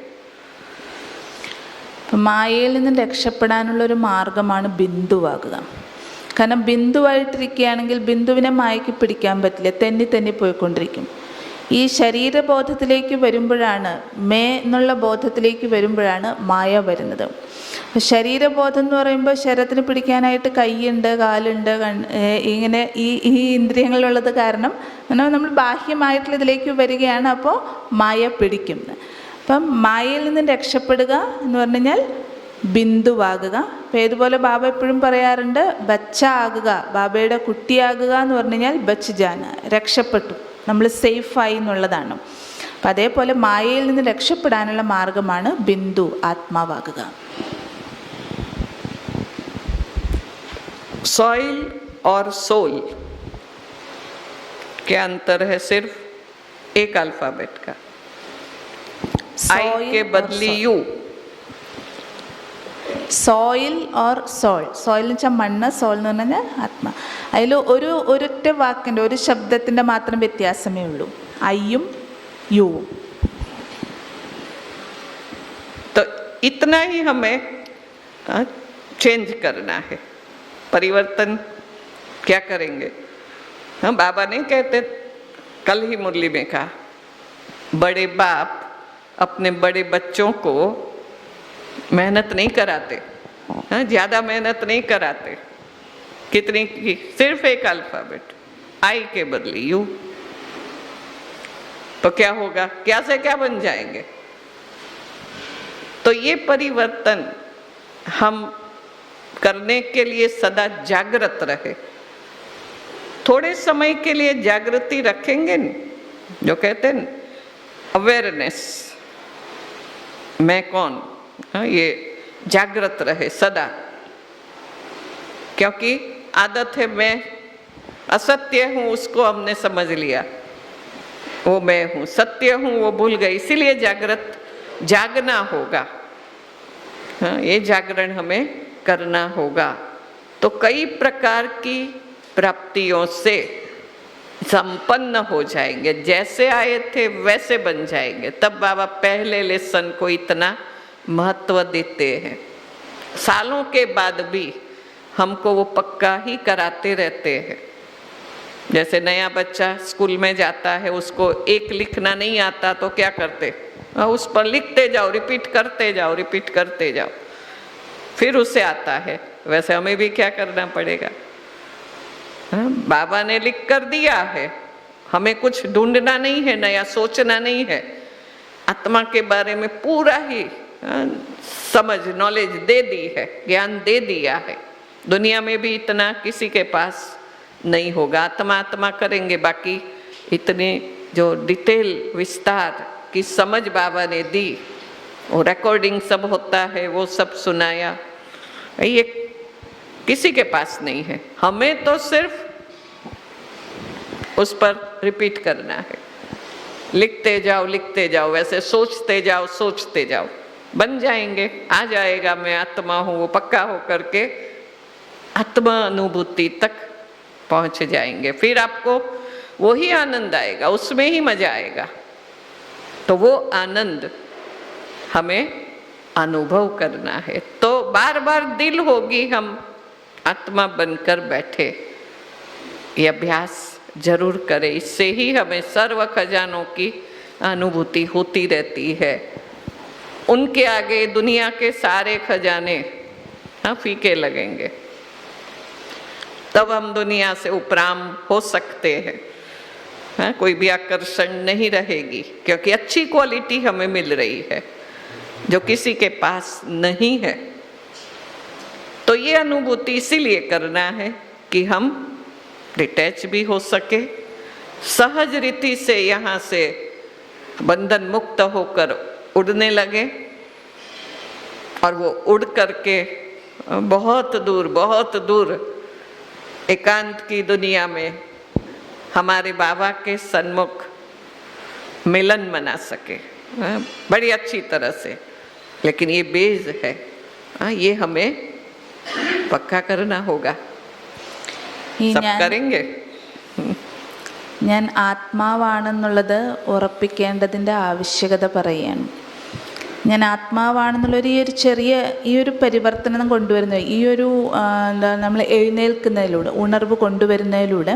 മായയിൽ നിന്ന് രക്ഷപ്പെടാനുള്ളൊരു മാർഗമാണ് ബിന്ദുവാകുക. കാരണം ബിന്ദുവായിട്ടിരിക്കുകയാണെങ്കിൽ ബിന്ദുവിനെ മായയ്ക്ക് പിടിക്കാൻ പറ്റില്ല, തെന്നി തെന്നി പോയിക്കൊണ്ടിരിക്കും. ഈ ശരീരബോധത്തിലേക്ക് വരുമ്പോഴാണ്, മേ എന്നുള്ള ബോധത്തിലേക്ക് വരുമ്പോഴാണ് മായ വരുന്നത്. ശരീരബോധം എന്ന് പറയുമ്പോൾ ശരീരത്തിന് പിടിക്കാനായിട്ട് കൈയുണ്ട്, കാലുണ്ട്, ഇങ്ങനെ ഈ ഇന്ദ്രിയങ്ങളുള്ളത് കാരണം നമ്മൾ ബാഹ്യമായിട്ടുള്ള ഇതിലേക്ക് വരികയാണ്. അപ്പോൾ മായ പിടിക്കും. അപ്പം മായയിൽ നിന്ന് രക്ഷപ്പെടുക എന്ന് പറഞ്ഞു കഴിഞ്ഞാൽ ബിന്ദുവാകുക. അപ്പോൾ ഇതുപോലെ ബാബ എപ്പോഴും പറയാറുണ്ട് ബച്ച ആകുക, ബാബയുടെ കുട്ടിയാകുക എന്ന് പറഞ്ഞു കഴിഞ്ഞാൽ ബച്ച് ജാന, രക്ഷപ്പെട്ടു, നമ്മൾ സേഫായി എന്നുള്ളതാണ്. അപ്പം അതേപോലെ മായയിൽ നിന്ന് രക്ഷപ്പെടാനുള്ള മാർഗമാണ് ബിന്ദു ആത്മാവാകുക. सॉइल और सोल क्या अंतर है? सिर्फ एक अल्फाबेट का। आई के बदली U. Soil or soul. Soil എന്ന് വെച്ചാൽ മണ്ണ്, സോൾ എന്ന് പറഞ്ഞാൽ ആത്മ. അതിൽ ഒരൊറ്റ വാക്കിൻ്റെ, ഒരു ശബ്ദത്തിൻ്റെ മാത്രം വ്യത്യാസമേ ഉള്ളൂ, ഐയും യുവും. तो इतना ही हमें चेंज करना है। परिवर्तन क्या करेंगे? हम बाबा नहीं कहते, कल ही मुरली में कहा, बड़े बाप अपने बड़े बच्चों को मेहनत नहीं कराते, ज़्यादा मेहनत नहीं कराते। कितनी की? सिर्फ एक अल्फाबेट, आई के बदले यू। तो क्या होगा? क्या से क्या बन जाएंगे? तो ये परिवर्तन हम करने के लिए सदा जागृत रहे। थोड़े समय के लिए जागृति रखेंगे न, जो कहते हैं अवेयरनेस, मैं कौन, ये जागृत रहे सदा। क्योंकि आदत है, मैं असत्य हूँ उसको हमने समझ लिया, वो मैं हूँ, सत्य हूँ वो भूल गए। इसीलिए जागना होगा। ये जागरण हमें करना होगा। तो कई प्रकार की प्राप्तियों से संपन्न हो जाएंगे, जैसे आए थे वैसे बन जाएंगे। तब बाबा पहले लेसन को इतना महत्व देते हैं। सालों के बाद भी हमको वो पक्का ही कराते रहते हैं। जैसे नया बच्चा स्कूल में जाता है, उसको एक लिखना नहीं आता तो क्या करते? उस पर लिखते जाओ, रिपीट करते जाओ, फिर उसे आता है। वैसे हमें भी क्या करना पड़ेगा? बाबा ने लिख कर दिया है, हमें कुछ ढूंढना नहीं है, नया सोचना नहीं है। आत्मा के बारे में पूरा ही समझ, नॉलेज दे दी है, ज्ञान दे दिया है। दुनिया में भी इतना किसी के पास नहीं होगा। आत्मा करेंगे, बाकी इतनी जो डिटेल विस्तार की समझ बाबा ने दी, वो रिकॉर्डिंग सब होता है, वो सब सुनाया, ये किसी के पास नहीं है। हमें तो सिर्फ उस पर रिपीट करना है। लिखते जाओ, वैसे सोचते जाओ, बन जाएंगे। आ जाएगा मैं आत्मा हूँ, वो पक्का हो करके आत्मा अनुभूति तक पहुँच जाएंगे। फिर आपको वही आनंद आएगा, उसमें ही मजा आएगा। तो वो आनंद हमें अनुभव करना है। तो बार बार दिल होगी हम आत्मा बनकर बैठे, ये अभ्यास जरूर करें। इससे ही हमें सर्व खजानों की अनुभूति होती रहती है। उनके आगे दुनिया के सारे खजाने फीके लगेंगे, तब हम दुनिया से उपराम हो सकते हैं। कोई भी आकर्षण नहीं रहेगी, क्योंकि अच्छी क्वालिटी हमें मिल रही है जो किसी के पास नहीं है। तो ये अनुभूति इसीलिए करना है कि हम डिटैच भी हो सके, सहज रीति से यहाँ से बंधन मुक्त होकर उड़ने लगे, और वो उड़ करके बहुत दूर एकांत की दुनिया में हमारे बाबा के सन्मुख मिलन मना सके बड़ी अच्छी तरह से। लेकिन ये बेज है, ये हमें पक्का करना होगा। सब करेंगे। ഞാൻ ആത്മാവാണെന്നുള്ളത് ഉറപ്പിക്കേണ്ടതിൻ്റെ ആവശ്യകത പറയുകയാണ്. ഞാൻ ആത്മാവാണെന്നുള്ളൊരു ഈ ഒരു പരിവർത്തനം കൊണ്ടുവരുന്നത്, നമ്മൾ എഴുന്നേൽക്കുന്നതിലൂടെ, ഉണർവ് കൊണ്ടുവരുന്നതിലൂടെ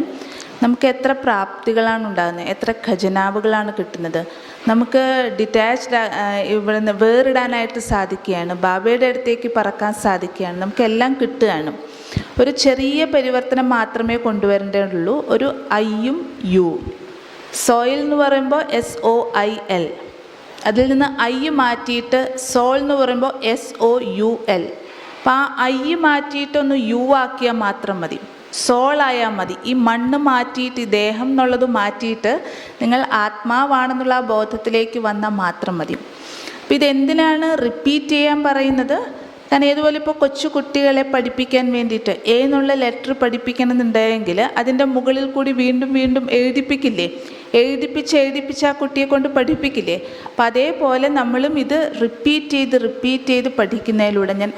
നമുക്ക് എത്ര പ്രാപ്തികളാണ് ഉണ്ടാകുന്നത്, എത്ര ഖജനാവുകളാണ് കിട്ടുന്നത്. നമുക്ക് ഡിറ്റാച്ച്ഡ് ഇവിടുന്ന് വേറിടാനായിട്ട് സാധിക്കുകയാണ്, ബാബയുടെ അടുത്തേക്ക് പറക്കാൻ സാധിക്കുകയാണ്, നമുക്കെല്ലാം കിട്ടുകയാണ്. ഒരു ചെറിയ പരിവർത്തനം മാത്രമേ കൊണ്ടുവരേണ്ടതുള്ളൂ. ഒരു ഐയും യു. സോയിൽ എന്ന് പറയുമ്പോൾ SOIL, അതിൽ നിന്ന് ഐ മാറ്റിയിട്ട് സോൾ എന്ന് പറയുമ്പോൾ SOUL. അപ്പോൾ ആ ഐ മാറ്റിയിട്ടൊന്ന് യു ആക്കിയാൽ മാത്രം മതി, സോളായാൽ മതി. ഈ മണ്ണ് മാറ്റിയിട്ട്, ഈ ദേഹം എന്നുള്ളത് മാറ്റിയിട്ട് നിങ്ങൾ ആത്മാവാണെന്നുള്ള ആ ബോധത്തിലേക്ക് വന്നാൽ മാത്രം മതി. അപ്പോൾ ഇതെന്തിനാണ് റിപ്പീറ്റ് ചെയ്യാൻ പറയുന്നത്? കാരണം ഏതുപോലെ ഇപ്പോൾ കൊച്ചു കുട്ടികളെ പഠിപ്പിക്കാൻ വേണ്ടിയിട്ട് എ എന്നുള്ള ലെറ്റർ പഠിപ്പിക്കണമെന്നുണ്ടെങ്കിൽ അതിൻ്റെ മുകളിൽ കൂടി വീണ്ടും വീണ്ടും എഴുതിപ്പിക്കില്ലേ? എഴുതിപ്പിച്ച് ആ കുട്ടിയെ കൊണ്ട് പഠിപ്പിക്കില്ലേ? അപ്പം അതേപോലെ നമ്മളും ഇത് റിപ്പീറ്റ് ചെയ്ത് പഠിക്കുന്നതിലൂടെ, ഞാൻ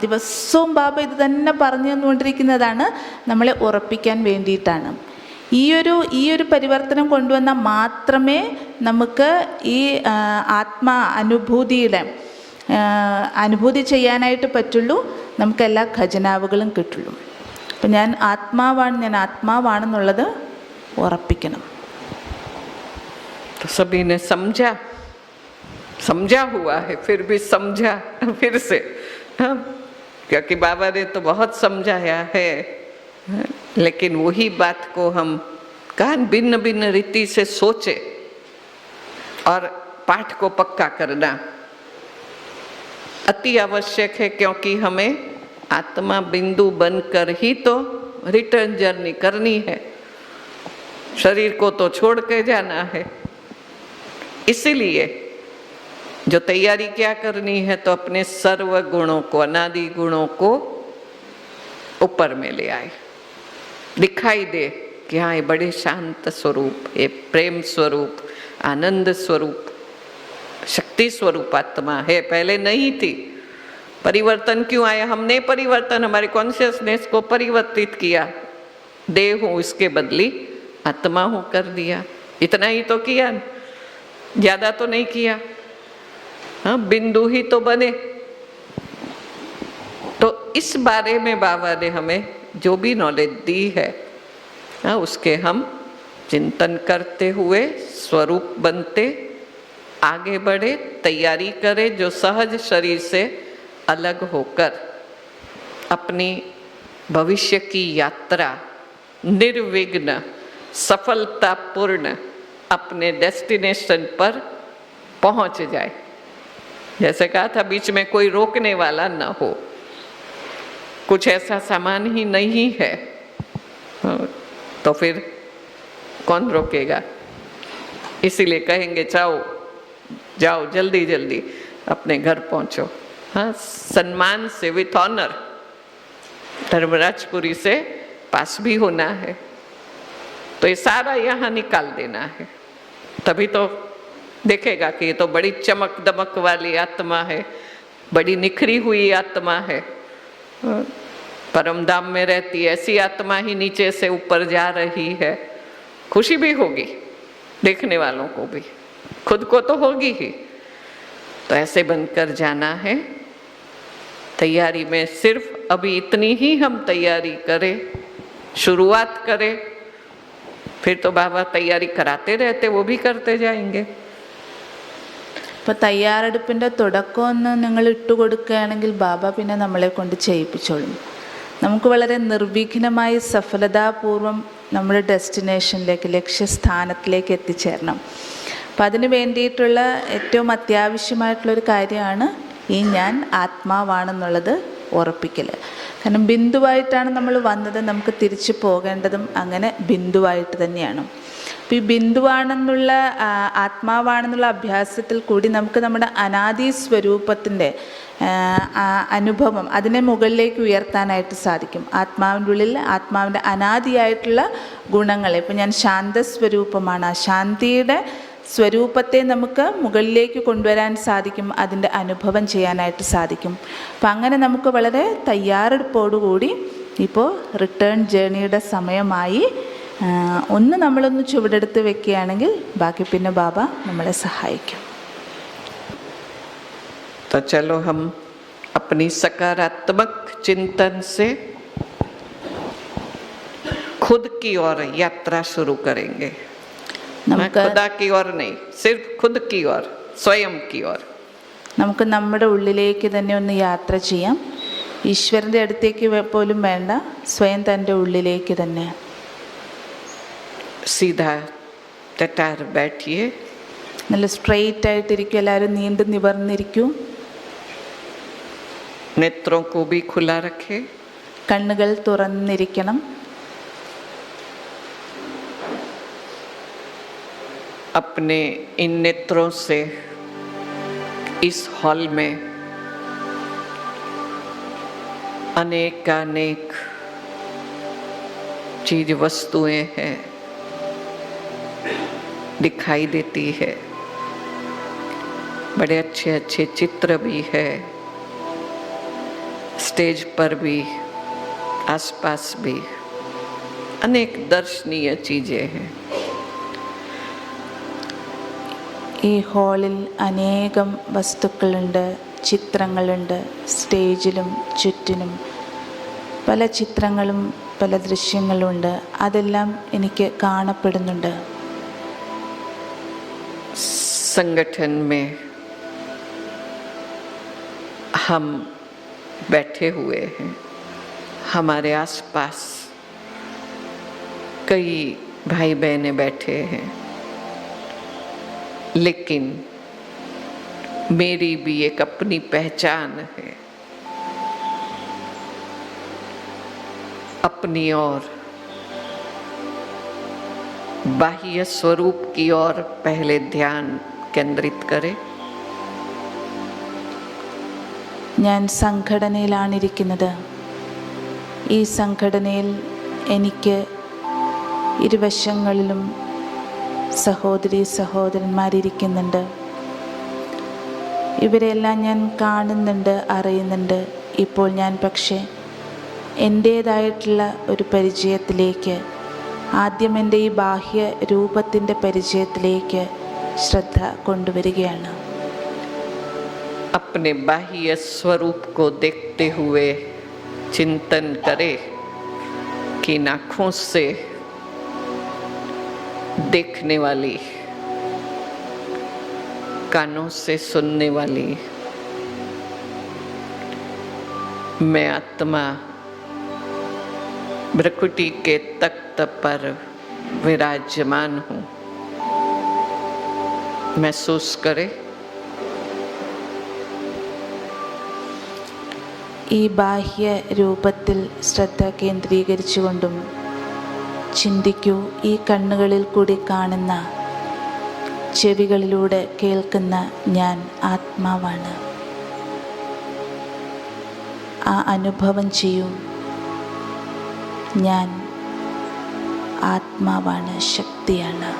ദിവസവും ബാബ ഇത് തന്നെ പറഞ്ഞു തന്നുകൊണ്ടിരിക്കുന്നതാണ്, നമ്മളെ ഉറപ്പിക്കാൻ വേണ്ടിയിട്ടാണ്. ഈ ഒരു പരിവർത്തനം കൊണ്ടുവന്നാൽ മാത്രമേ നമുക്ക് ഈ അനുഭൂതി ചെയ്യാനായിട്ട് പറ്റുള്ളൂ, നമുക്കെല്ലാ ഖജനാവുകളും കിട്ടുള്ളൂ. അപ്പം ഞാൻ ആത്മാവാണെന്നുള്ളത് ഉറപ്പിക്കണം. तो सभी ने समझा हुआ है, फिर भी समझा फिर से, क्योंकि बाबा ने तो बहुत समझाया है, लेकिन वही बात को हम भिन्न भिन्न रीति से सोचे और पाठ को पक्का करना अति आवश्यक है। क्योंकि हमें आत्मा बिंदु बनकर ही तो रिटर्न जर्नी करनी है, शरीर को तो छोड़ के जाना है। इसीलिए जो तैयारी क्या करनी है, तो अपने सर्व गुणों को, अनादि गुणों को ऊपर में ले आए, दिखाई दे कि हाँ, ये बड़े शांत स्वरूप, ये प्रेम स्वरूप, आनंद स्वरूप, शक्ति स्वरूप आत्मा है, पहले नहीं थी। परिवर्तन क्यों आया? हमने परिवर्तन, हमारे कॉन्शियसनेस को परिवर्तित किया, देह हूँ इसके बदली आत्मा हूँ कर दिया। इतना ही तो किया, ज्यादा तो नहीं किया। हाँ, बिंदु ही तो बने। तो इस बारे में बाबा ने हमें जो भी नॉलेज दी है, हाँ, उसके हम चिंतन करते हुए स्वरूप बनते आगे बढ़े, तैयारी करें, जो सहज शरीर से अलग होकर अपनी भविष्य की यात्रा निर्विघ्न सफलतापूर्ण अपने डेस्टिनेशन पर पहुंच जाए। जैसे कहा था, बीच में कोई रोकने वाला न हो, कुछ ऐसा सामान ही नहीं है तो फिर कौन रोकेगा? इसीलिए कहेंगे जाओ जल्दी अपने घर पहुंचो। हाँ, सम्मान से, विथ ऑनर, धर्मराजपुरी से पास भी होना है। तो ये सारा यहाँ निकाल देना है, तभी तो देखेगा कि ये तो बड़ी चमक दमक वाली आत्मा है, बड़ी निखरी हुई आत्मा है, परम धाम में रहती ऐसी आत्मा ही नीचे से ऊपर जा रही है। खुशी भी होगी देखने वालों को भी, खुद को तो होगी ही। तो ऐसे बनकर जाना है। तैयारी में सिर्फ अभी इतनी ही हम तैयारी करें, शुरुआत करें, फिर तो बाबा तैयारी कराते रहते, वो भी करते जाएंगे। ഇപ്പോൾ തയ്യാറെടുപ്പിൻ്റെ തുടക്കമൊന്ന് നിങ്ങൾ ഇട്ടുകൊടുക്കുകയാണെങ്കിൽ ബാബ പിന്നെ നമ്മളെ കൊണ്ട് ചെയ്യിപ്പിച്ചോളും. നമുക്ക് വളരെ നിർവിഘ്നമായി സഫലതാപൂർവം നമ്മുടെ ഡെസ്റ്റിനേഷനിലേക്ക്, ലക്ഷ്യസ്ഥാനത്തിലേക്ക് എത്തിച്ചേരണം. അപ്പം അതിന് വേണ്ടിയിട്ടുള്ള ഏറ്റവും അത്യാവശ്യമായിട്ടുള്ളൊരു കാര്യമാണ് ഈ ഞാൻ ആത്മാവാണെന്നുള്ളത് ഉറപ്പിക്കൽ. കാരണം ബിന്ദുവായിട്ടാണ് നമ്മൾ വന്നത്, നമുക്ക് തിരിച്ചു പോകേണ്ടതും അങ്ങനെ ബിന്ദുവായിട്ട് തന്നെയാണ്. ഈ ബിന്ദുവാണെന്നുള്ള ആത്മാവാണെന്നുള്ള അഭ്യാസത്തിൽ കൂടി നമുക്ക് നമ്മുടെ അനാദി സ്വരൂപത്തിൻ്റെ അനുഭവം അതിനെ മുകളിലേക്ക് ഉയർത്താനായിട്ട് സാധിക്കും. ആത്മാവിൻ്റെ ഉള്ളിൽ ആത്മാവിൻ്റെ അനാദിയായിട്ടുള്ള ഗുണങ്ങളെ, ഇപ്പം ഞാൻ ശാന്തസ്വരൂപമാണ്, ആ ശാന്തിയുടെ സ്വരൂപത്തെ നമുക്ക് മുകളിലേക്ക് കൊണ്ടുവരാൻ സാധിക്കും, അതിൻ്റെ അനുഭവം ചെയ്യാനായിട്ട് സാധിക്കും. അപ്പം അങ്ങനെ നമുക്ക് വളരെ തയ്യാറെടുപ്പോടുകൂടി ഇപ്പോൾ റിട്ടേൺ ജേണിയുടെ സമയമായി. ഒന്ന് നമ്മളൊന്ന് ചുവടെടുത്ത് വെക്കുകയാണെങ്കിൽ ബാക്കി പിന്നെ ബാബ നമ്മളെ സഹായിക്കും. तो चलो हम अपनी सकारात्मक चिंतन से खुद की ओर यात्रा शुरू करेंगे. खुदा की ओर नहीं, सिर्फ खुद की ओर, स्वयं की ओर. നമുക്ക് നമ്മുടെ ഉള്ളിലേക്ക് തന്നെ ഒന്ന് യാത്ര ചെയ്യാം. ഈശ്വരൻ്റെ അടുത്തേക്ക് പോലും വേണ്ട, സ്വയം തൻ്റെ ഉള്ളിലേക്ക് തന്നെ. सीधा टटार बैठिए. നല്ല സ്ട്രെയിറ്റ് ആയിട്ടിരിക്കും, എല്ലാവരും നീണ്ടു നിവർന്നിരിക്കൂ. नेत्रों को भी खुला रखे. കണ്ണുകൾ തുറന്നിരിക്കണം. अपने इन नेत्रों से इस हॉल में अनेकानेक चीज वस्तुएं हैं, दिखाई देती है. बड़े अच्छे अच्छे चित्र भी है, स्टेज पर भी, आसपास भी अनेक दर्शनीय चीजें हैं. ഈ ഹാളിൽ അനേകം വസ്തുക്കളുണ്ട്, ചിത്രങ്ങളുണ്ട്. സ്റ്റേജിലും ചുറ്റിനും പല ചിത്രങ്ങളും പല ദൃശ്യങ്ങളുണ്ട്. അതെല്ലാം എനിക്ക് കാണപ്പെടുന്നുണ്ട്. संगठन में हम बैठे हुए हैं, हमारे आसपास कई भाई बहनें बैठे हैं, लेकिन मेरी भी एक अपनी पहचान है. अपनी ओर, बाह्य स्वरूप की ओर पहले ध्यान केंद्रित करें. ഞാൻ സംഘടനയിലാണിരിക്കുന്നത്. ഈ സംഘടനയിൽ എനിക്ക് ഇരുവശങ്ങളിലും സഹോദരി സഹോദരന്മാരിയ്ക്കുന്നുണ്ട്. ഇവരെല്ലാം ഞാൻ കാണുന്നുണ്ട്, അറിയുന്നുണ്ട്. ഇപ്പോൾ ഞാൻ പക്ഷേ എൻ്റേതായിട്ടുള്ള ഒരു പരിചയത്തിലേക്ക്, ആദ്യം എൻ്റെ ഈ ബാഹ്യ രൂപത്തിൻ്റെ പരിചയത്തിലേക്ക് ശ്രദ്ധ കൊണ്ടുവരികയാണ്. अपने बाह्य स्वरूप को देखते हुए चिंतन करें कि आँखों से देखने वाली, कानों से सुनने वाली मैं आत्मा भ्रकुटी के तख्त पर विराजमान हूँ. महसूस करें. ഈ ബാഹ്യ രൂപത്തിൽ ശ്രദ്ധ കേന്ദ്രീകരിച്ചുകൊണ്ടും ചിന്തിക്കൂ. ഈ കണ്ണുകളിൽ കൂടി കാണുന്ന, ചെവികളിലൂടെ കേൾക്കുന്ന ഞാൻ ആത്മാവാണ്. ആ അനുഭവം ചെയ്യൂ. ഞാൻ ആത്മാവാണ്, ശക്തിയാണ്.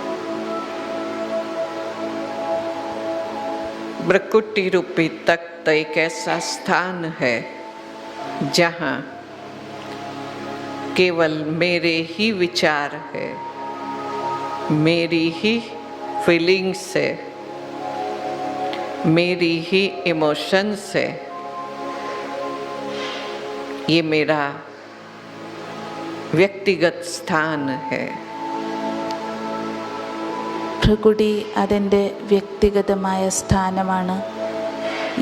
भ्रकुटी रूपी तख्त एक ऐसा स्थान है जहाँ केवल मेरे ही विचार है, मेरी ही फीलिंग्स है, मेरी ही इमोशंस है. ये मेरा व्यक्तिगत स्थान है. ഭ്രകുടി അതെൻ്റെ വ്യക്തിഗതമായ സ്ഥാനമാണ്.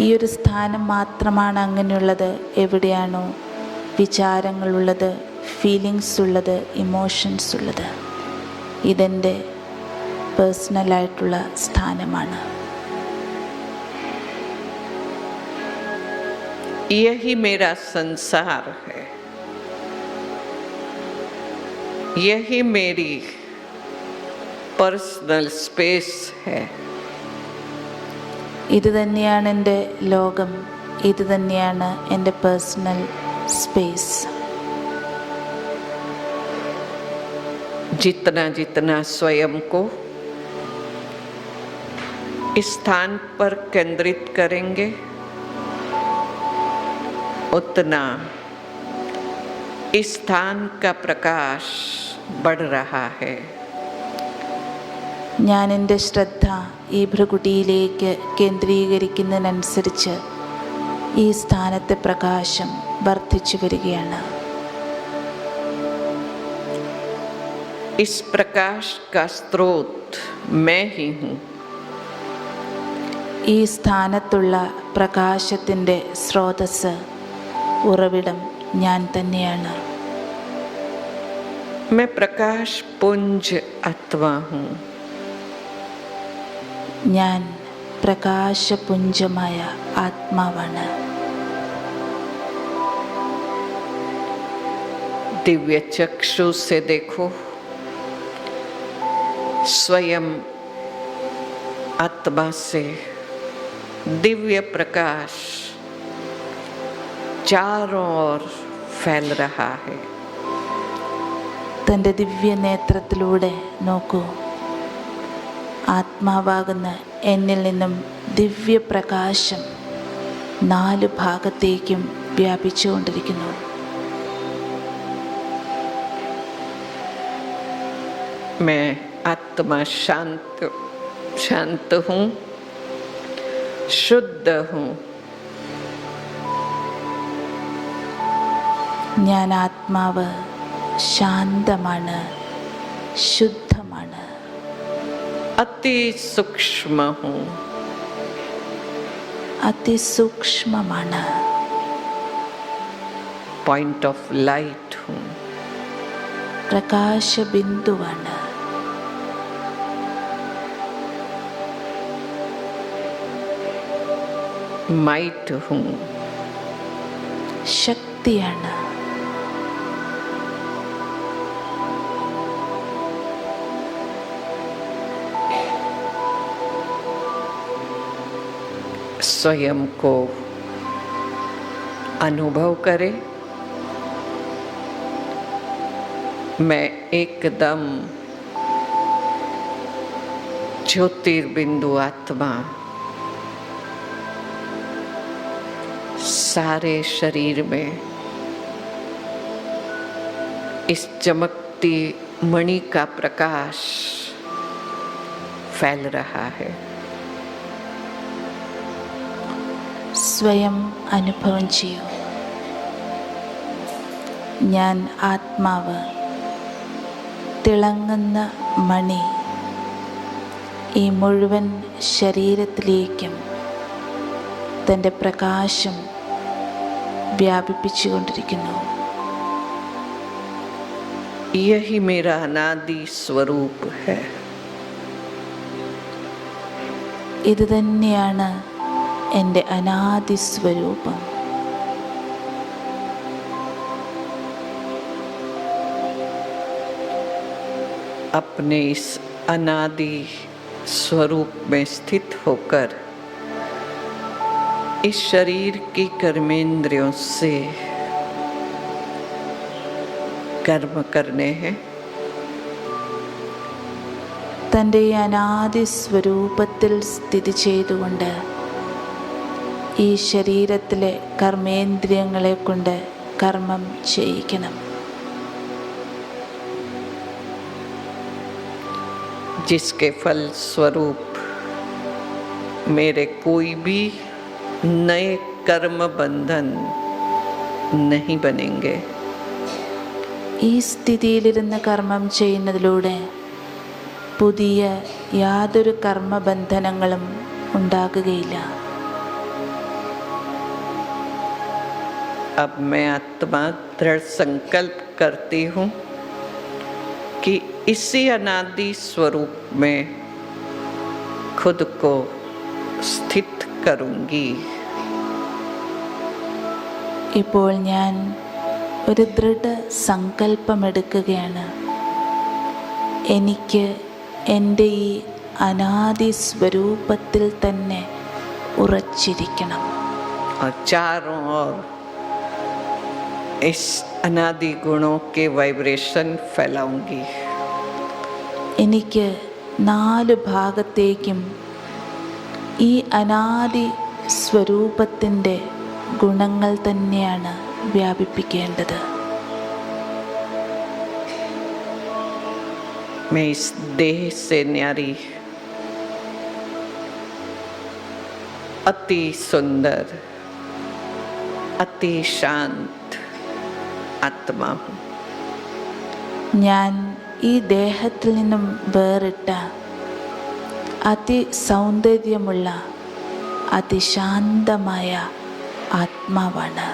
ഈ ഒരു സ്ഥാനം മാത്രമാണ് അങ്ങനെയുള്ളത്. എവിടെയാണോ വിചാരങ്ങളുള്ളത്, ഫീലിങ്സ് ഉള്ളത്, ഇമോഷൻസ് ഉള്ളത്, ഇതെൻ്റെ പേഴ്സണലായിട്ടുള്ള സ്ഥാനമാണ്. यही मेरा संसार है, यही मेरी पर्सनल स्पेस है। ഇത് തന്നെയാണ് എൻ്റെ ലോകം, ഇത് തന്നെയാണ് എൻ്റെ പേഴ്സണൽ സ്പേസ്. जितना जितना स्वयं को इस स्थान पर केंद्रित करेंगे, उतना इस स्थान का प्रकाश बढ़ रहा है. ഞാൻ എൻ്റെ ശ്രദ്ധ ഈ ഭ്രുകുടിയിലേക്ക് കേന്ദ്രീകരിക്കുന്നതിനനുസരിച്ച് ഈ സ്ഥാനത്തെ പ്രകാശം വർദ്ധിച്ചു വരികയാണ്. इस प्रकाश का स्रोत मैं ही हूँ. ഈ സ്ഥാനത്തുള്ള പ്രകാശത്തിൻ്റെ സ്രോതസ്സ്, ഉറവിടം ഞാൻ തന്നെയാണ്. मैं प्रकाश पुंज आत्मा हूँ. ഞാൻ പ്രകാശപുഞ്ചമായ ആത്മാവാണ്. दिव्य चक्षु से देखो, स्वयं आत्मा से दिव्य प्रकाश चारों ओर फैल रहा है. തൻ്റെ ദിവ്യനേത്രത്തിലൂടെ നോക്കൂ, ആത്മാവാകുന്ന എന്നിൽ നിന്നും ദിവ്യപ്രകാശം 4 ഭാഗത്തേക്കും വ്യാപിച്ചുകൊണ്ടിരിക്കുന്നു. मैं आत्मा शांत हूँ, शुद्ध हूँ. ഞാൻ ആത്മാവ് ശാന്തമാണ്, ശുദ്ധമാണ്. अति सूक्ष्म हूँ. അതിസൂക്ഷ്മമാണ്. पॉइंट ऑफ लाइट हूँ. പ്രകാശബിന്ദുവാണ്. माइट हूँ. ശക്തിയാണ്. स्वयं को अनुभव करें, मैं एकदम ज्योतिर्बिंदु आत्मा सारे शरीर में इस चमकती मणि का प्रकाश फैल रहा है. സ്വയം അനുഭവം ചെയ്യൂ. ഞാൻ ആത്മാവ്, തിളങ്ങുന്ന മണി ഈ മുഴുവൻ ശരീരത്തിലേക്കും തൻ്റെ പ്രകാശം വ്യാപിപ്പിച്ചുകൊണ്ടിരിക്കുന്നു. यही मेरा अनादि स्वरूप है. ഇത് തന്നെയാണ് എൻ്റെ അനാദി സ്വരൂപം. अपने इस अनादि स्वरूप में स्थित होकर इस शरीर की कर्मेंद्रियों से कर्म करने हैं. തൻ്റെ ഈ അനാദി സ്വരൂപത്തിൽ സ്ഥിതി ചെയ്തുകൊണ്ട് ഈ ശരീരത്തിലെ കർമ്മേന്ദ്രിയങ്ങളെ കൊണ്ട് കർമ്മം ചെയ്യിക്കണം. जिसके फल स्वरूप मेरे कोई भी नए कर्म बंधन नहीं बनेंगे. ഈ സ്ഥിതിയിലിരുന്ന് കർമ്മം ചെയ്യുന്നതിലൂടെ പുതിയ യാതൊരു കർമ്മബന്ധനങ്ങളും ഉണ്ടാകുകയില്ല. अब मैं आत्मा दृढ़ संकल्प करती हूँ कि इसी अनादि स्वरूप में खुद को स्थित करूँगी. ഇപ്പോൾ ഞാൻ ഒരു ദൃഢ സങ്കല്പമെടുക്കുകയാണ്. എനിക്ക് എൻ്റെ ഈ അനാദി സ്വരൂപത്തിൽ തന്നെ ഉറച്ചിരിക്കണം. और चारों ओर इस अनादि गुणों के वाइब्रेशन फैलाऊंगी. എനിക്ക് 4 ഭാഗത്തേക്കും ഈ അനാദി സ്വരൂപത്തിൻ്റെ ഗുണങ്ങൾ തന്നെയാണ് വ്യാപിപ്പിക്കേണ്ടത്. मैं इस देह से न्यारी अति सुंदर अति शांत आत्मा हूँ. ഞാൻ ഈ ദേഹത്തിൽ നിന്നും വേറിട്ട അതിസൗന്ദര്യമുള്ള അതിശാന്തമായ ആത്മാവാണ്.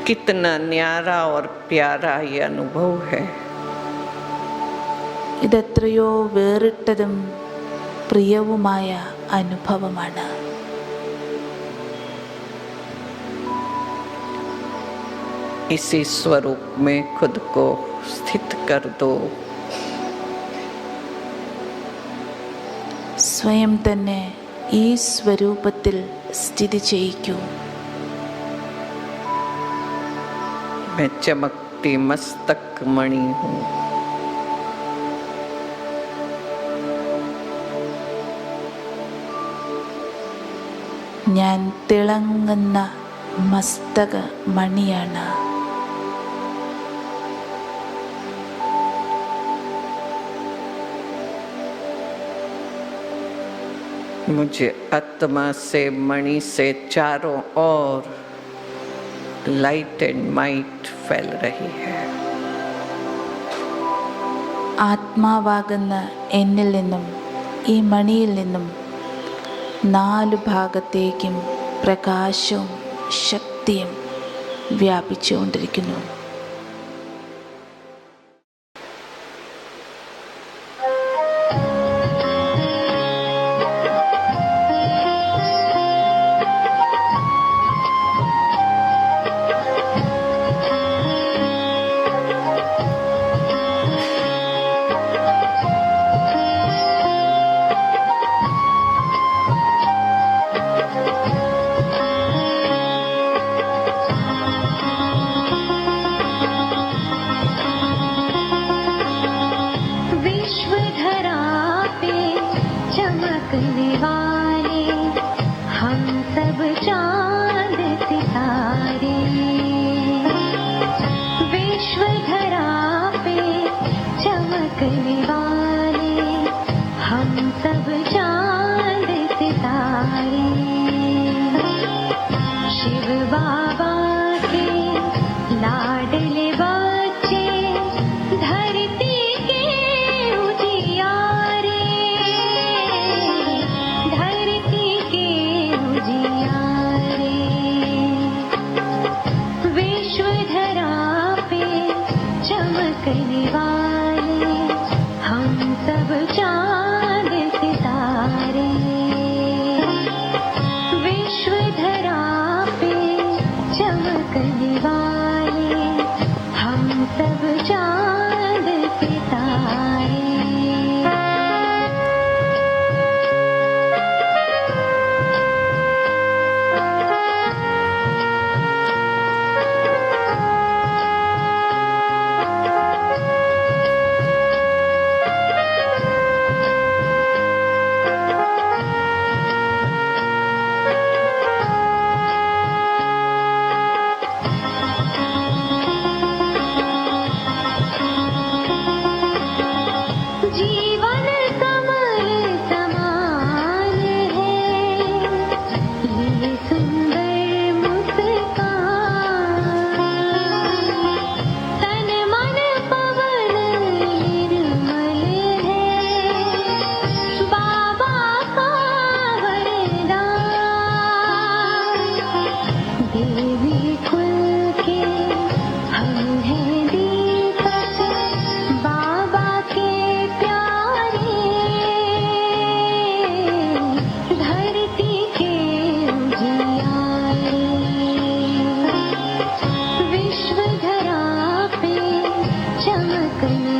कितना न्यारा और प्यारा ये अनुभव है. ഇതെത്രയോ വേറിട്ടതും പ്രിയവുമായ അനുഭവമാണ്. इसी स्वरूप में खुद को स्थित कर दो. സ്വയം തന്നെ ഈ സ്വരൂപത്തിൽ സ്ഥിതി ചെയ്യിക്കൂ. मैं चमकती मस्तक मणि हूँ. ഞാൻ തിളങ്ങുന്ന മസ്തക മണിയാണ്. मुझे आत्मा से मणि से चारों ओर लाइट एंड माइट फैल रही है. ആത്മാവാകുന്ന എന്നിൽ നിന്നും ഈ മണിയിൽ നിന്നും 4 ഭാഗത്തേക്കും പ്രകാശവും ശക്തിയും വ്യാപിച്ചുകൊണ്ടിരിക്കുന്നു. चमकने